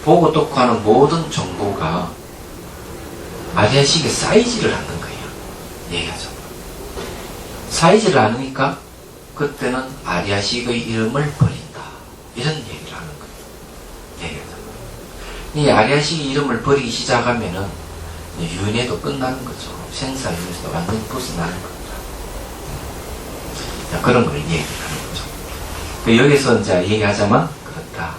보고 듣고 하는 모든 정보가 아리아식에 쌓이지를 않는 거예요. 얘기하죠. 쌓이지를 않으니까 그때는 아리아식의 이름을 버린다. 이런 얘기를 하는 거예요. 얘기하죠. 이 아리아식의 이름을 버리기 시작하면은 윤회도 끝나는 거죠. 생사윤회에서 완전히 벗어나는 겁니다. 그런 걸 얘기하는 거죠. 여기서 이제 얘기하자면 그렇다.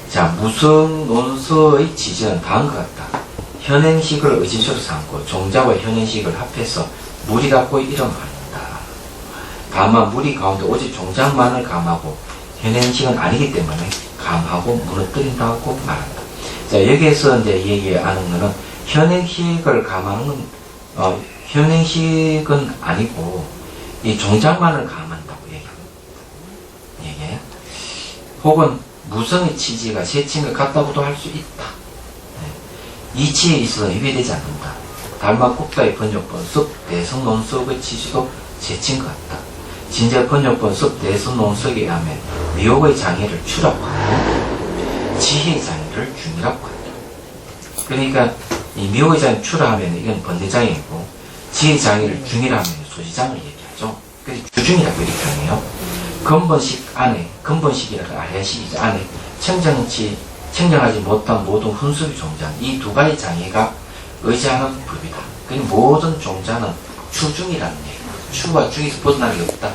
자, 무성 논서의 지지는 다음과 같다. 현행식을 의지처로 삼고 종자와 현행식을 합해서 무리 갖고 이름합니다. 다만 무리 가운데 오직 종자만을 감하고 현행식은 아니기 때문에 감하고 무너뜨린다고 말한다. 자, 여기에서 이제 얘기하는 거는 현행식을 감하는 건, 현행식은 아니고 이 종자만을 감한다고 얘기합니다. 이게 혹은 무성의 치지가 세칭과 같다고도 할 수 있다. 이치에 있어서 위배되지 않는다. 달마국다의 번역본 습 대성논석의 치지도 세칭과 같다. 진짜 번역본 습 대성논석에 의하면 미혹의 장애를 추락하고 지혜의 장애를 중이라고 한다. 그러니까 이 미혹의 장애를 추락하면 이건 번뇌장애이고, 지혜의 장애를 중이라 하면 소지장을 얘기하죠. 그래서 주중이라고 이렇게 하네요. 근본식 안에, 근본식이라고 아리아식이죠. 안에 청정하지 못한 모든 훈습의 종자는 이 두 가지 장애가 의지하는 법이다. 그러니까 모든 종자는 추중이라는 얘기예요. 추와 중에서 벗어나는 게 없다.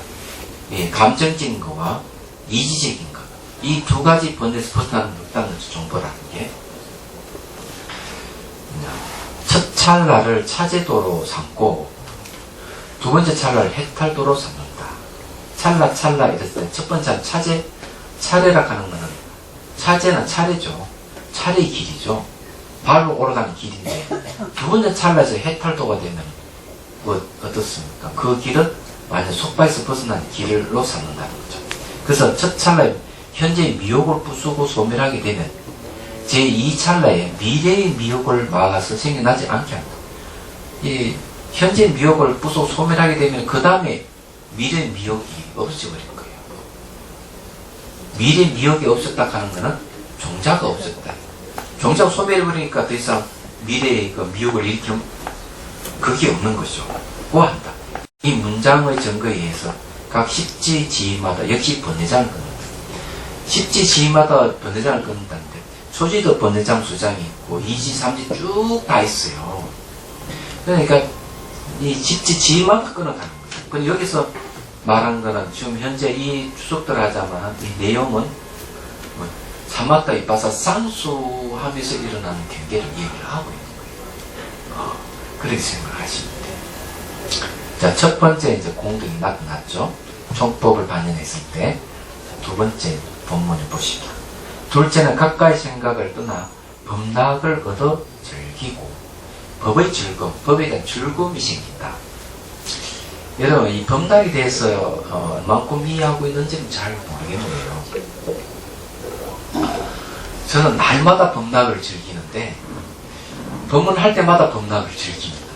예, 감정적인 거와 이지적인 거, 이 두 가지 번뇌에서 벗어나는 게 없다는 정보라는 게, 첫 찰나를 차제도로 삼고 두 번째 찰나를 해탈도로 삼는다. 찰나 이랬을 때 첫 번째는 차례라 하는 거는, 차제는 차례죠. 차례의 길이죠. 발로 올라가는 길인데, 두 번째 찰나에서 해탈도가 되면 뭐 어떻습니까? 그 길은 완전 속바에서 벗어난 길로 삼는다는 거죠. 그래서 첫 찰나에 현재의 미혹을 부수고 소멸하게 되면 제2 찰나에 미래의 미혹을 막아서 생겨나지 않게 한다. 이 현재의 미혹을 부수고 소멸하게 되면 그 다음에 미래의 미혹이 없어져버릴 거예요. 미래의 미혹이 없었다 하는 거는 종자가 없었다. 종자가 소멸해버리니까 더 이상 미래의 그 미혹을 일으키면 그게 없는 거죠. 고한다. 이 문장의 증거에 의해서 각 십지지마다 역시 번뇌장을 끊는다. 십지지마다 번뇌장을 끊는다는데, 초지도 번뇌장 수장이 있고 2지, 3지 쭉 다 있어요. 그러니까 이 십지지마다 끊어가는 거예요. 근데 여기서 말한 거는 지금 현재 이 추석들 하자만 이 내용은 사마타 이빠사 쌍수하면서 일어나는 경계를 얘기를 하고 있는 거예요. 그렇게 생각하시면 돼요. 자, 첫 번째 이제 공덕이 나타났죠. 총법을 반영했을 때. 두 번째 본문을 보십니다. 둘째는 가까이 생각을 떠나 범락을 얻어 즐기고 법의 즐거움, 법에 대한 즐거움이 생긴다. 여러분, 이 범락에 대해서 얼만큼 이해하고 있는지는 잘 모르겠네요. 저는 날마다 범락을 즐기는데, 법문할 때마다 범락을 즐깁니다.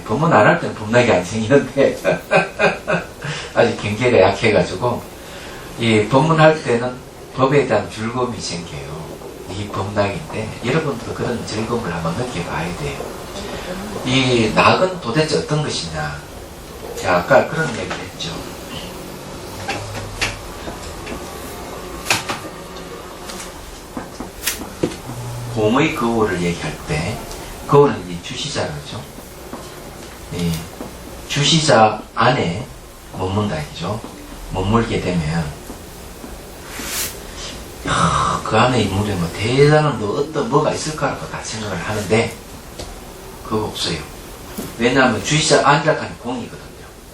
법문 안 할 때는 범락이 안 생기는데, 아직 경계가 약해가지고, 이 법문할 때는 법에 대한 즐거움이 생겨요. 이 범락인데, 여러분들도 그런 즐거움을 한번 느껴봐야 돼요. 이 낙은 도대체 어떤 것이냐. 제가 아까 그런 얘기를 했죠. 공의 거울을 얘기할 때, 거울은 이 주시자죠. 이 주시자 안에 머문다 이죠. 머물게 되면, 그 안에 인물에 뭐 대단한 어떤 뭐가 있을까라고 다 생각을 하는데, 그거 없어요. 왜냐하면 주시자 안이라고 하는 공이거든요.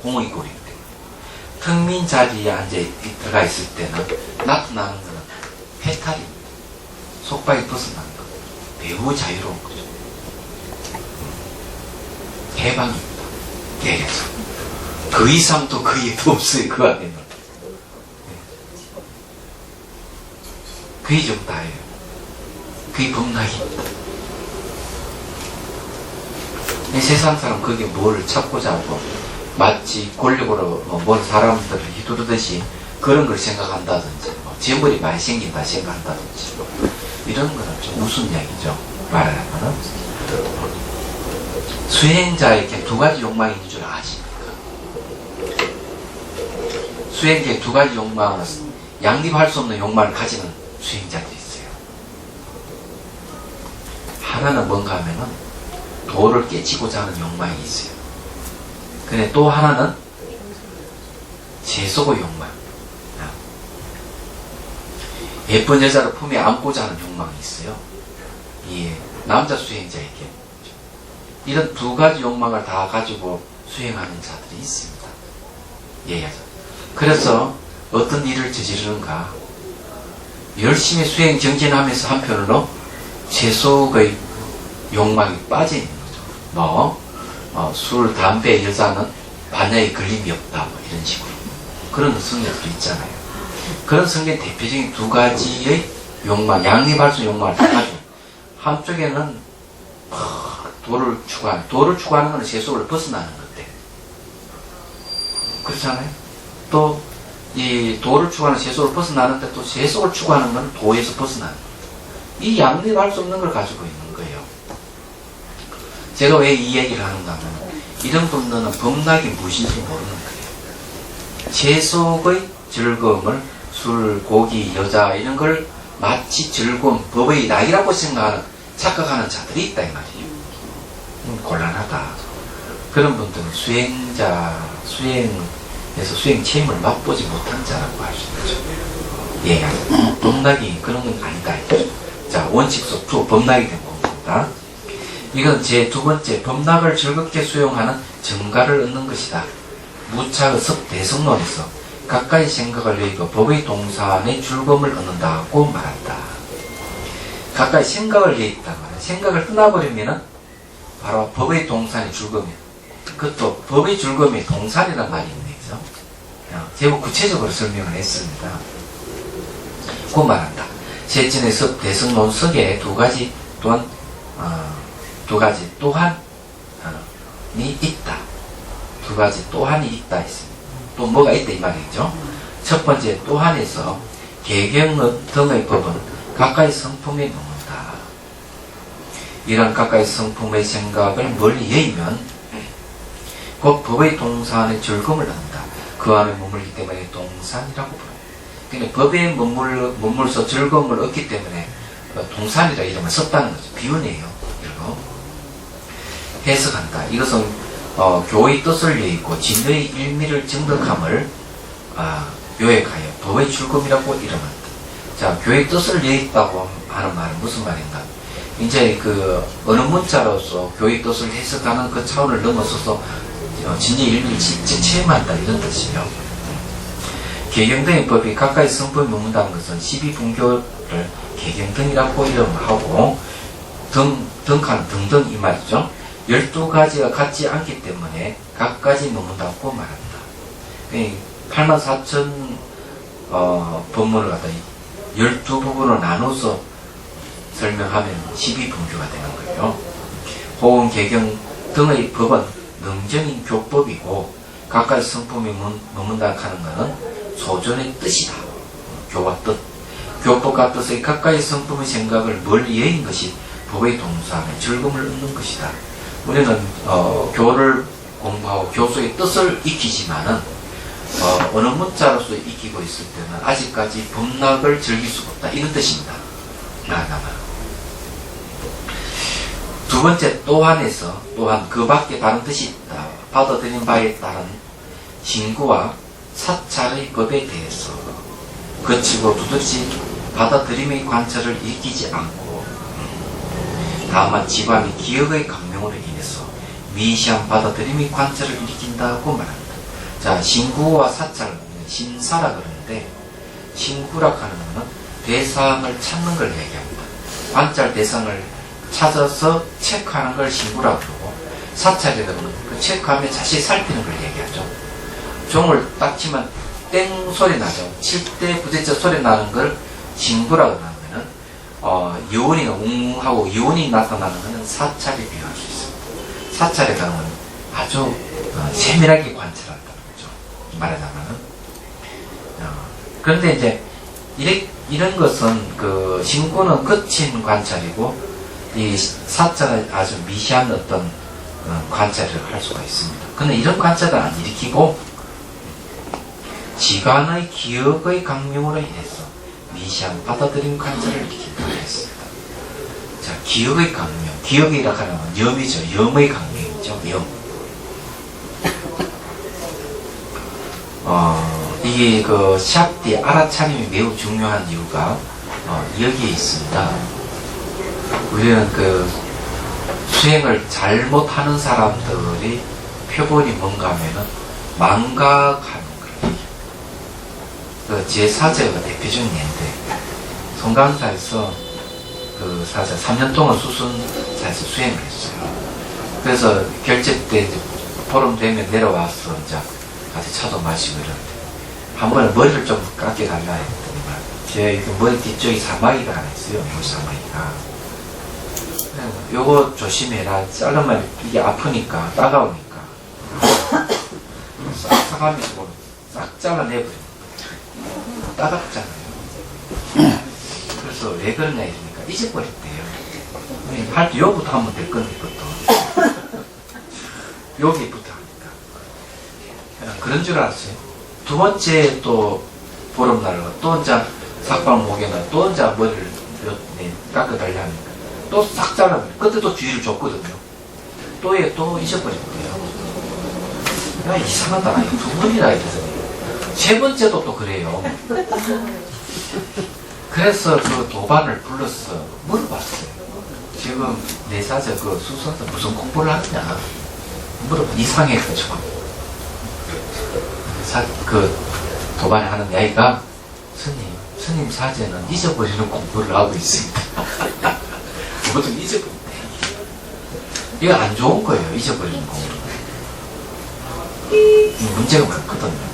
공의 꼴이기 때문에. 텅빈 자리에 들어가 있을 때는 나타나는 것은 해탈입니다. 속박이 벗어나는 것. 매우 자유로운 거죠. 해방입니다. 깨려서. 그 이상도 그 이도 없어요. 그 안에는. 그게 좀 다예요. 그게 범락입니다. 세상 사람 그게 뭘 찾고자 하고 마치 권력으로 뭔 사람들을 휘두르듯이 그런 걸 생각한다든지 재물이 많이 생긴다 생각한다든지 이런 거는 좀 무슨 이야기죠. 말하자면은 수행자에게 두 가지 욕망이 있는 줄 아십니까? 수행자의 두 가지 욕망은 양립할 수 없는 욕망을 가지는 수행자들이 있어요. 하나는 뭔가 하면은 도를 깨치고자 하는 욕망이 있어요. 근데 또 하나는 재속의 욕망. 예쁜 여자를 품에 안고자 하는 욕망이 있어요. 이 남자 수행자에게. 이런 두 가지 욕망을 다 가지고 수행하는 자들이 있습니다. 예. 그래서 어떤 일을 저지르는가. 열심히 수행 정진하면서 한편으로 재속의 욕망이 빠져 있는 거죠. 술, 담배, 여자는 반야에 걸림이 없다. 이런 식으로. 그런 성격도 있잖아요. 그런 성격의 대표적인 두 가지의 욕망, 양립할 수 있는 욕망을 다 가지고, 한쪽에는 도를 추구하는 것은 세속을 벗어나는 건데, 그렇잖아요. 또 이 도를 추구하는 세속을 벗어나는데 또 세속을 추구하는 건 도에서 벗어나는 거예요. 이 양립할 수 없는 걸 가지고 있는 거예요. 제가 왜 이 얘기를 하는가 하면, 이런 분들은 범락이 무엇인지 모르는 거예요. 세속의 즐거움을 술, 고기, 여자 이런 걸 마치 즐거움, 법의 낙이라고 생각하는, 착각하는 자들이 있다 이 말이에요. 곤란하다. 그런 분들은 수행에서 수행 체험을 맛보지 못한 자라고 할 수 있죠. 예, 범락이 그런 건 아니다. 자, 원칙속 2, 범락이 된 겁니다. 이건 제 두 번째, 범락을 즐겁게 수용하는 정가를 얻는 것이다. 무차의 섭대성론에서 가까이 생각을 여기고 법의 동산의 즐거움을 얻는다고 말한다. 가까이 생각을 여기다 말이야. 생각을 떠나버리면은 바로 법의 동산의 즐거움이야. 그것도 법의 즐거움이 동산이란 말이 있네, 그죠? 제법 구체적으로 설명을 했습니다. 그 말한다. 세천의 섭대성론석에 두 가지 또한 이 있다. 두 가지 또한이 있다 있습니다. 또 뭐가 있다 이 말이죠. 첫 번째 또한에서 개경 등의 법은 가까이 성품에 머문다. 이런 가까이 성품의 생각을 멀리 여의면 곧 법의 동산의 즐거움을 얻는다. 그 안에 머물기 때문에 동산이라고 부릅니다. 그러니까 법에 머물러서 즐거움을 얻기 때문에 동산이라 이름을 썼다는 거죠. 비운이에요. 이거 해석한다. 이것은 교의 뜻을 여의고 진리의 일미를 증득함을 요약하여 법의 즐거움이라고 이름한다. 자, 교의 뜻을 여의다고 하는 말은 무슨 말인가? 이제 그 어느 문자로서 교의 뜻을 해석하는 그 차원을 넘어서서 진리의 일미를 직접 체험한다 이런 뜻이에요. 개경등의 법이 가까이 성품에 머문다는 것은 12분교를 개경등이라고 이름하고 등하는 등등 이 말이죠. 12가지가 같지 않기 때문에 각가지 머문다고 말한다. 84,000 법문을 갖다 12부분으로 나눠서 설명하면 12분교가 되는 거예요. 호응, 개경 등의 법은 능정인 교법이고 각가지 성품이 머문다 하는 것은 소존의 뜻이다. 교와 뜻. 교법과 뜻의 각가지 성품의 생각을 멀리 여인 것이 법의 동사하며 즐거움을 얻는 것이다. 우리는 교를 공부하고 교수의 뜻을 익히지만은 어느 문자로서 익히고 있을 때는 아직까지 법락을 즐길 수가 없다. 이런 뜻입니다. 하나만. 두 번째, 또한에서 또한 그 밖에 다른 뜻이 있다. 받아들인 바에 따른 신구와 사찰의 법에 대해서 거치고 두드러진 받아들임의 관찰을 익히지 않고 다만 지방의 기억의 강명으로 인해서 미시한 받아들임의 관찰을 일으킨다고 말합니다. 자, 신구와 사찰, 신사라 그러는데 신구라 하는 것은 대상을 찾는 걸 얘기합니다. 관찰 대상을 찾아서 체크하는 걸 신구라 그러고 사찰이라는 것은 그 체크하며 자세히 살피는 걸 얘기하죠. 종을 딱 치면 땡 소리 나죠. 칠 때 부딪혀 소리 나는 걸 신구라 그러면은 여운이 웅하고 여운이 나타나는 것은 사찰에 비유할 수 있습니다. 사찰이라는 건 아주 세밀하게 관찰한다는 거죠. 말하자면은 그런데 이제 이런 것은 그 신구는 거친 관찰이고 이 사찰은 아주 미시한 어떤 관찰을 할 수가 있습니다. 근데 이런 관찰을 안 일으키고 지간의 기억의 강명으로 인해서 미시한 받아들임 관찰을 일으킨다고 했습니다. 자, 기억의 강명, 기억이라 하는 건 염이죠. 염의 강명이죠. 염. 이게 그 샵디 알아차림이 매우 중요한 이유가 여기에 있습니다. 우리는 그 수행을 잘못하는 사람들이 표본이 뭔가 하면은 망각하는 거예요. 그 제 사제가 대표적인 예인데 송강사에서 그 사제 3년 동안 수순사에서 수행을 했어요. 그래서 결제 때 이제 보름 되면 내려와서 이제 같이 차도 마시고 이러는데 한 번에 머리를 좀 깎여달라 했더니만 제 머리 뒤쪽이 사마귀가 하나 있어요. 이 사마귀가. 요거 조심해라. 자르면 이게 아프니까, 따가우니까. 싹싹 하면서 싹 잘라내버려. 따갑잖아요. 그래서 왜 그러냐 이러니까 잊어버렸대요. 할 때 요부터 하면 될 건데, 보통. 여기부터 하니까. 그런 줄 알았어요. 두 번째 또 보름날을 또 이제 삭발목에나 또 이제 머리를 깎아달라 하니까. 또 싹 잘라버려. 그때 또 주의를 줬거든요. 또 잊어버린 거예요. 야, 이상하다. 이거 두 번이나 이래서. 세 번째도 또 그래요. 그래서 그 도반을 불러서 물어봤어요. 지금 내 사제 그 수선사 무슨 공부를 하느냐. 물어봐. 이상해가지고. 그 도반에 하는 야이가 스님 사제는 잊어버리는 공부를 하고 있습니다. 보통 잊어버린대. 이거 안 좋은 거예요. 잊어버리는 거. 문제가 많거든요.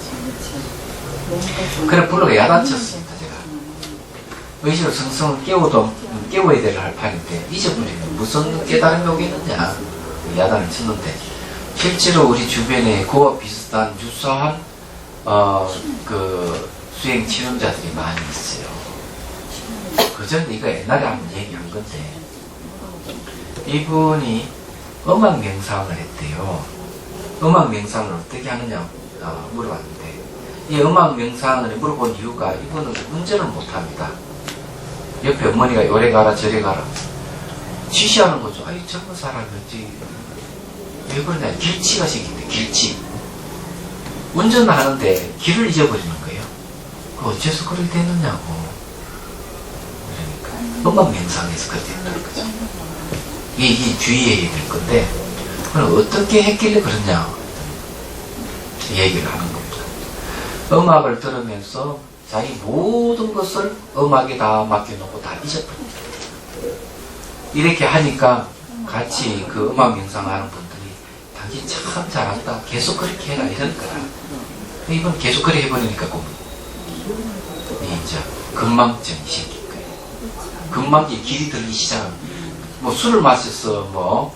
그래 불러가 야단쳤습니다. 제가 의식을 성성을 깨워야 될 할 판인데 잊어버리면 무슨 깨달음이 오겠느냐 야단을 쳤는데 실제로 우리 주변에 그와 비슷한 유사한 그 수행 치료자들이 많이 있어요. 그전 이거 옛날에 한번 얘기한 건데 이분이 음악 명상을 했대요. 음악 명상을 어떻게 하느냐 물어봤는데 이 음악 명상을 물어본 이유가 이분은 운전을 못합니다. 옆에 어머니가 요래 가라 저래 가라 지시하는 거죠. 아이 젊은 사람이 어찌 왜 그러냐 길치가 생긴데 길치 운전을 하는데 길을 잊어버리는 거예요. 그 어째서 그렇게 되느냐고. 그러니까 음악 명상에서 그렇게 된다는 거죠. 이게 주의해야 될 건데 그럼 어떻게 했길래 그러냐 얘기를 하는 겁니다. 음악을 들으면서 자기 모든 것을 음악에 다 맡겨놓고 다 잊어버립니다. 이렇게 하니까 같이 그 음악 명상하는 분들이 당신 참 잘한다 계속 그렇게 해라 이런 거라. 이번 계속 그래 해버리니까 이제 건망증이 생긴 거예요. 건망증이 길이 들기 시작하면 뭐 술을 마셔서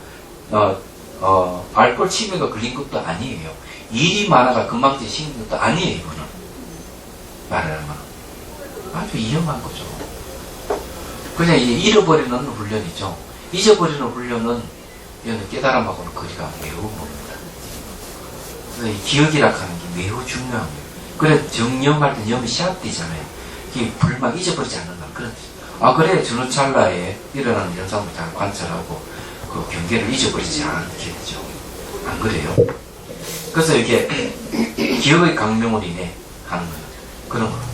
알코올 치매가 걸린 것도 아니에요. 일이 많아가 건망증이 생긴 것도 아니에요. 이거는 말을 하면 아주 위험한 거죠. 그냥 이제 잃어버리는 훈련이죠. 잊어버리는 훈련은 이거는 깨달음하고는 거리가 매우 멉니다. 그래서 이 기억이라 하는 게 매우 중요합니다. 그래 정념할 때 염이 시작되잖아요. 이게 불만 잊어버리지 않는다. 그래 전후 찰나에 일어나는 현상을 잘 관찰하고 그 경계를 잊어버리지 않게 되죠. 안 그래요? 그래서 이게 기억의 강명으로 인해 하는 거예요. 그런 겁니다.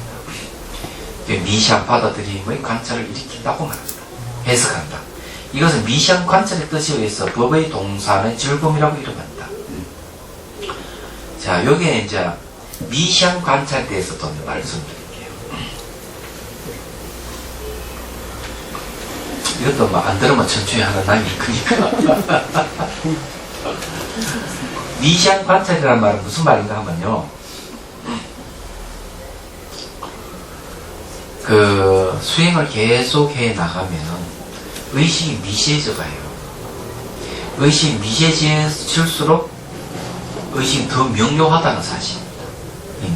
미시한 받아들임의 관찰을 일으킨다고 말합니다. 해석한다. 이것은 미시한 관찰의 뜻에 의해서 법의 동산의 즐거움이라고 이름합니다. 자, 여기에 이제 미시한 관찰에 대해서 더 말씀드릴게요. 이것도 뭐 안 들으면 천추에 하나 남이 크니까. 미시한 관찰이라는 말은 무슨 말인가 하면요. 그 수행을 계속 해 나가면 의식이 미시해져 가요. 의식이 미시해질수록 의식이 더 명료하다는 사실입니다.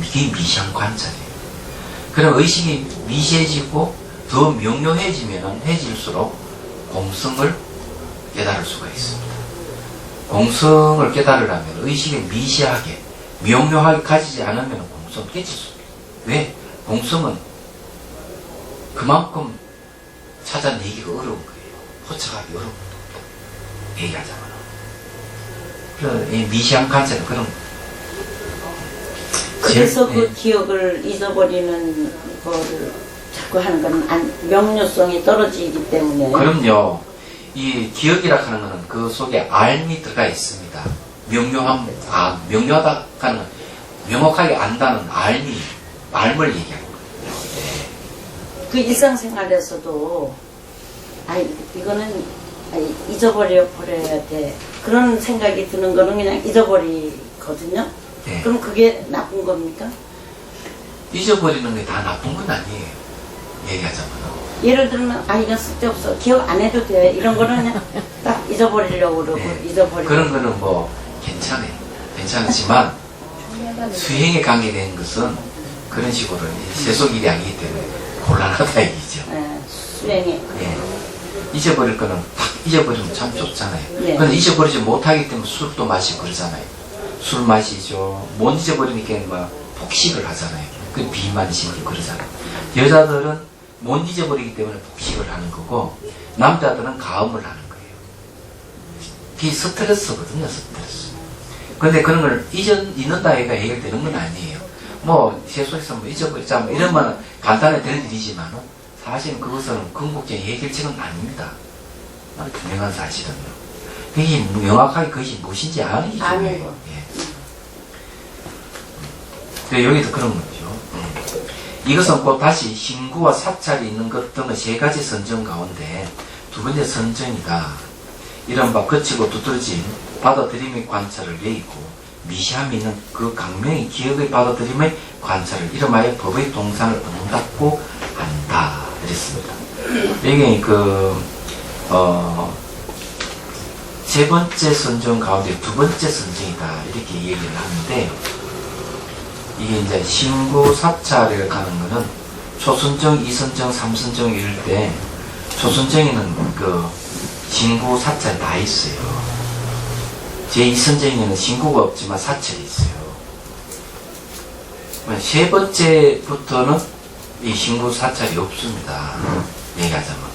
이게 미시한 관찰이에요. 그럼 의식이 미시해지고 더 명료해지면 해질수록 공성을 깨달을 수가 있습니다. 공성을 깨달으려면 의식이 미시하게 명료하게 가지지 않으면 공성을 깨질 수 있어요. 왜? 공성은 그만큼 찾아내기가 어려운 거예요. 포착하기 어려운 겁니다. 얘기하자면. 그래서 이 미시한 관찰은 그런 거예요. 그래서 그 기억을 잊어버리는 거를 자꾸 하는 건 명료성이 떨어지기 때문에. 그럼요. 이 기억이라 하는 것은 그 속에 알미 들어가 있습니다. 명료하다 하는 건 명확하게 안다는 알을 얘기하는 거예요. 그 일상생활에서도 이거는 잊어버려야 돼. 그런 생각이 드는 거는 그냥 잊어버리거든요. 네. 그럼 그게 나쁜 겁니까? 잊어버리는 게 다 나쁜 건 아니에요. 얘기하자면. 예를 들면 이건 쓸데없어. 기억 안 해도 돼. 이런 거는 그냥 딱 잊어버리려고 그러고 네. 잊어버리고. 그런 거는 뭐 괜찮아요. 괜찮지만 수행에 관계된 것은 그런 식으로 세속일이 아니기 때문에 곤란하다 얘기죠. 네, 수행에. 예. 잊어버릴 거는 딱 잊어버리면 참 좋잖아요. 네. 그런데 잊어버리지 못하기 때문에 술도 마시고 그러잖아요. 술 마시죠. 못 잊어버리니까 막 폭식을 하잖아요. 그 비만이 생기고 그러잖아요. 여자들은 못 잊어버리기 때문에 폭식을 하는 거고 남자들은 가음을 하는 거예요. 그게 스트레스거든요. 스트레스. 그런데 그런 걸 잊는다 해가 해결되는 건 아니에요. 뭐 세속에서 뭐 잊어버리자 뭐 이러면 간단히 되는 일이지만 사실은 그것은 궁극적인 해결책은 아닙니다. 분명한 사실은요. 그게 명확하게 그것이 무엇인지 아는 게 중요해요. 예. 근데 여기도 그런 거죠. 이것은 곧 다시 신구와 사찰이 있는 것 등의 세 가지 선정 가운데 두 번째 선정이다. 이른바 거치고 두드러진 받아들임의 관찰을 내리고 미시함이 있는 그 강명의 기억의 받아들임의 관찰을 이름하여 법의 동산을 응답고 한다. 이랬습니다. 이게 세 번째 선정 가운데 두 번째 선정이다. 이렇게 얘기를 하는데 이게 이제 신구 사찰을 가는 거는 초선정, 이선정, 삼선정 이럴 때 초선정에는 그 신구 사찰 다 있어요. 제2선정에는 신구가 없지만 사찰이 있어요. 세 번째부터는 이 신구 사찰이 없습니다. 얘기하자면.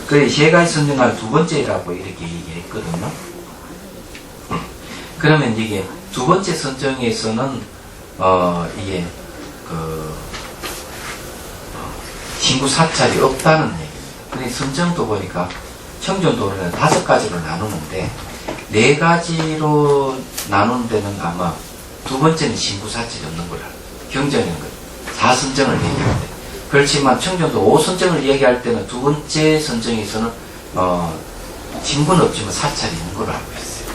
그 세 가지 선정을 두 번째라고 이렇게 얘기했거든요. 그러면 이게 두 번째 선정에서는 이게 신구 사찰이 없다는 얘기입니다. 근데 선정도 보니까 청정도를 5가지로 나누는데 4가지로 나눈 데는 아마 두 번째는 신구 사찰이 없는 거라. 경전인 것. 4선정을 얘기할 때. 그렇지만 청정도 5선정을 얘기할 때는 두 번째 선정에서는 신구는 없지만 사찰이 있는 걸로 알고 있어요.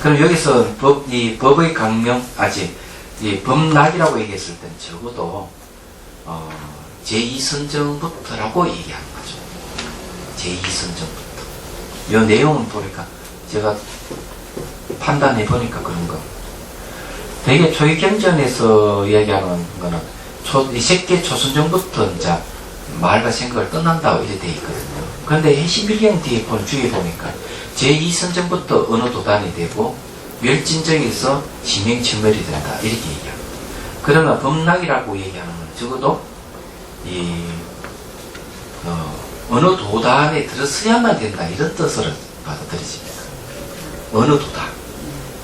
그럼 여기서 법의 강명, 이 범락이라고 얘기했을 때는 적어도 제2선정부터라고 얘기하는 거죠. 제2선정부터. 이 내용을 보니까 제가 판단해 보니까 그런 거. 되게 초기경전에서 이야기하는 거는 이 새끼 초선정부터 이제 말과 생각을 떠난다고 이렇게 돼 있거든요. 그런데 해시밀경 뒤에 보는 주위에 보니까 제2선정부터 어느 도단이 되고 멸진정에서 지명천멸이 된다 이렇게 얘기합니다. 그러면 범락이라고 얘기하는 건 적어도 어느 도단에 들어서야만 된다 이런 뜻으로 받아들여집니다. 어느 도단,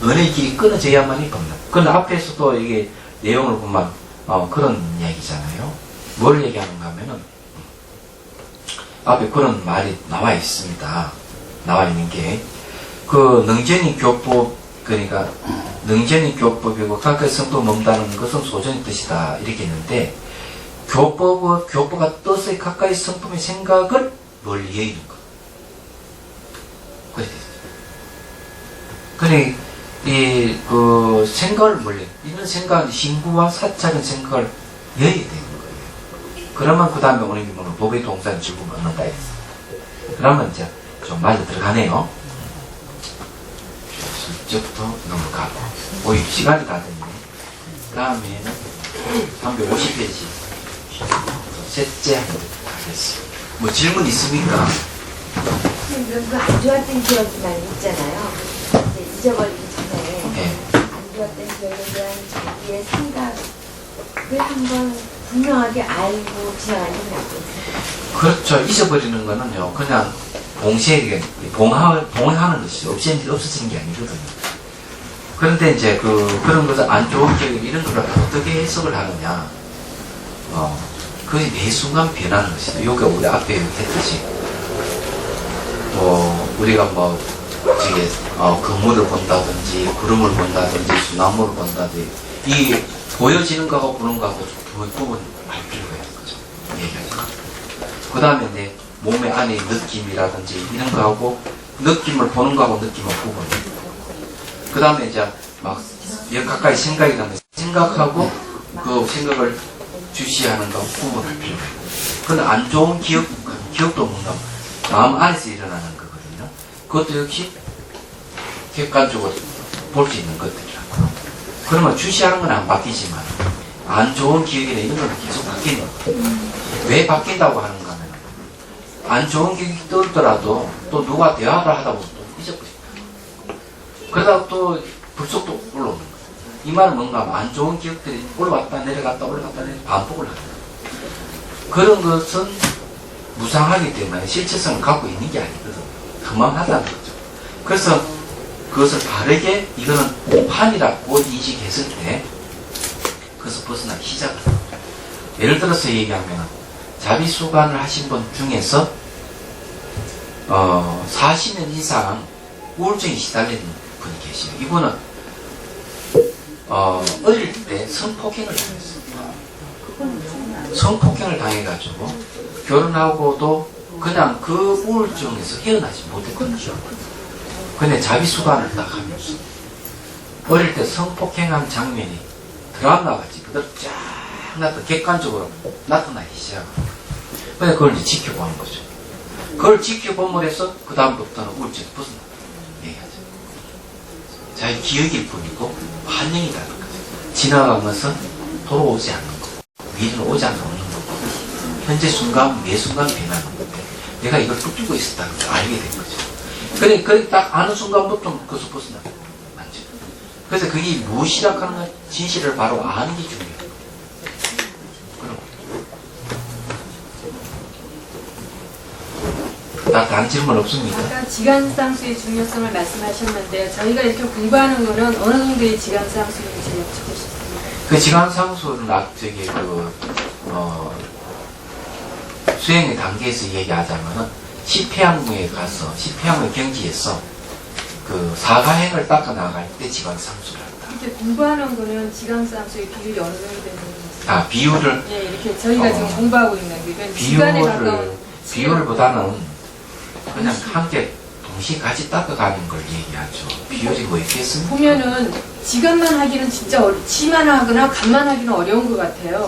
어느 길이 끊어져야만이 범락. 그런데 앞에서도 이게 내용을 보면 그런 이야기잖아요. 뭘 얘기하는가 하면은 앞에 그런 말이 나와 있습니다. 나와 있는 게 그 능전이 교법, 그러니까 능전이 교법이고 가까이 성도 몸다는 것은 소전의 뜻이다 이렇게 했는데 교법의 뜻의 가까이 성품의 생각을 멀리 여기는 것. 그래 됐어요. 그래 그 생각을 멀리 이런 생각은 신구와 사찰은 생각을 여야 되는 거예요. 그러면 그 다음에 오는 기본은 법의 동사는 즐거움 얻는다 했어요. 그러면 이제 좀 맞아 들어가네요. 슬쩍 더 넘어가고 오이 시간이 다 됐네. 다음에는 350페이지 셋째 한번 가겠습니다. 뭐 질문 있습니까? 그 안 좋았던 기억이 많이 있잖아요. 이제 잊어버리기 전에 네. 안 좋았던 기억에 대한 자기의 생각을 한번 분명하게 알고 지나가는 게 낫거든요. 그렇죠. 잊어버리는 거는요, 그냥 봉하는 것이죠. 없어지는 게 아니거든요. 그런데 이제 그런 것을 안 좋은 기억 이런 걸 어떻게 해석을 하느냐. 그게 매 순간 변하는 것이죠. 요게 우리 앞에 했듯이. 우리가 그물을 본다든지, 구름을 본다든지, 수나무를 본다든지, 이 보여지는 거하고 보는 거하고 구분을 할 필요가 있는 거죠. 얘기하죠. 그 다음에 내 몸의 안에 느낌이라든지 이런 거하고 느낌을 보는 거하고 느낌을 구분. 그 다음에 이제 가까이 생각이 나면 생각하고 그 생각을 주시하는 거하고 구분할 필요가 있고. 근데 안 좋은 기억도 뭔가 마음 안에서 일어나는 거거든요. 그것도 역시 객관적으로 볼 수 있는 것들이라고. 그러면 주시하는 건 안 바뀌지만 안 좋은 기억이나 이런 건 계속 바뀌는 거예요. 왜 바뀐다고 하는가 하면 안 좋은 기억이 떠오르더라도 또 누가 대화를 하다 보면 또 잊어버립니다. 그러다가 또 불쑥 또 올라오는 거예요. 이 말은 뭔가 하면 안 좋은 기억들이 올라갔다 내려갔다 반복을 하는 거예요. 그런 것은 무상하기 때문에 실체성을 갖고 있는 게 아니거든요. 허망하다는 거죠. 그래서 그것을 바르게 이거는 환이라고 인식했을 때 그것을 벗어나기 시작합니다. 예를 들어서 얘기하면 자비수관을 하신 분 중에서 40년 이상 우울증에 시달리는 분이 계시요. 이분은 어릴 때 성폭행을 당했어요. 성폭행을 당해가지고 결혼하고도 그냥 그 우울증에서 헤어나지 못했거든요. 근데 자비수관을 딱 하면서 어릴 때 성폭행한 장면이 드라마같이 그대로 쫙 객관적으로 나타나기 시작합니다. 근데 그걸 이제 지켜보는 거죠. 그걸 지켜보면 해서 그 다음부터는 우울증이 벗어나 얘기하죠. 자기 기억일 뿐이고 환영이라는 거죠. 지나가면서 돌아오지 않는 거, 미래는 오지 않는 거고, 현재 순간 매 순간 변하는 건데 내가 이걸 붙들고 있었다는 걸 알게 된 거죠. 그래 딱 아는 순간부터 그것을 벗어나 맞죠. 그래서 그게 무엇이라고 하는 건 진실을 바로 아는 게 중요해요. 다른 질문 없습니까? 아까 지간상수의 중요성을 말씀하셨는데 저희가 이렇게 공부하는 거는 어느 정도의 지간상수인지 여쭙고 싶습니다. 그 지간상수는 수행의 단계에서 얘기하자면은 십회양무에 가서 십회양무 경지에서 그 사가행을 닦아 나갈 때 지간상수를 한다. 이렇게 공부하는 거는 지간상수의 비율이 어느 정도 되는 거죠? 비율을 예, 이렇게 저희가 지금 공부하고 있는 게 지간에 가까운 비율보다는 그냥 함께 동시에 같이 닦아가는 걸 얘기하죠. 비율이 뭐 있겠습니까? 보면은 지간만 하기는 진짜 지만 하거나 간만 하기는 어려운 것 같아요.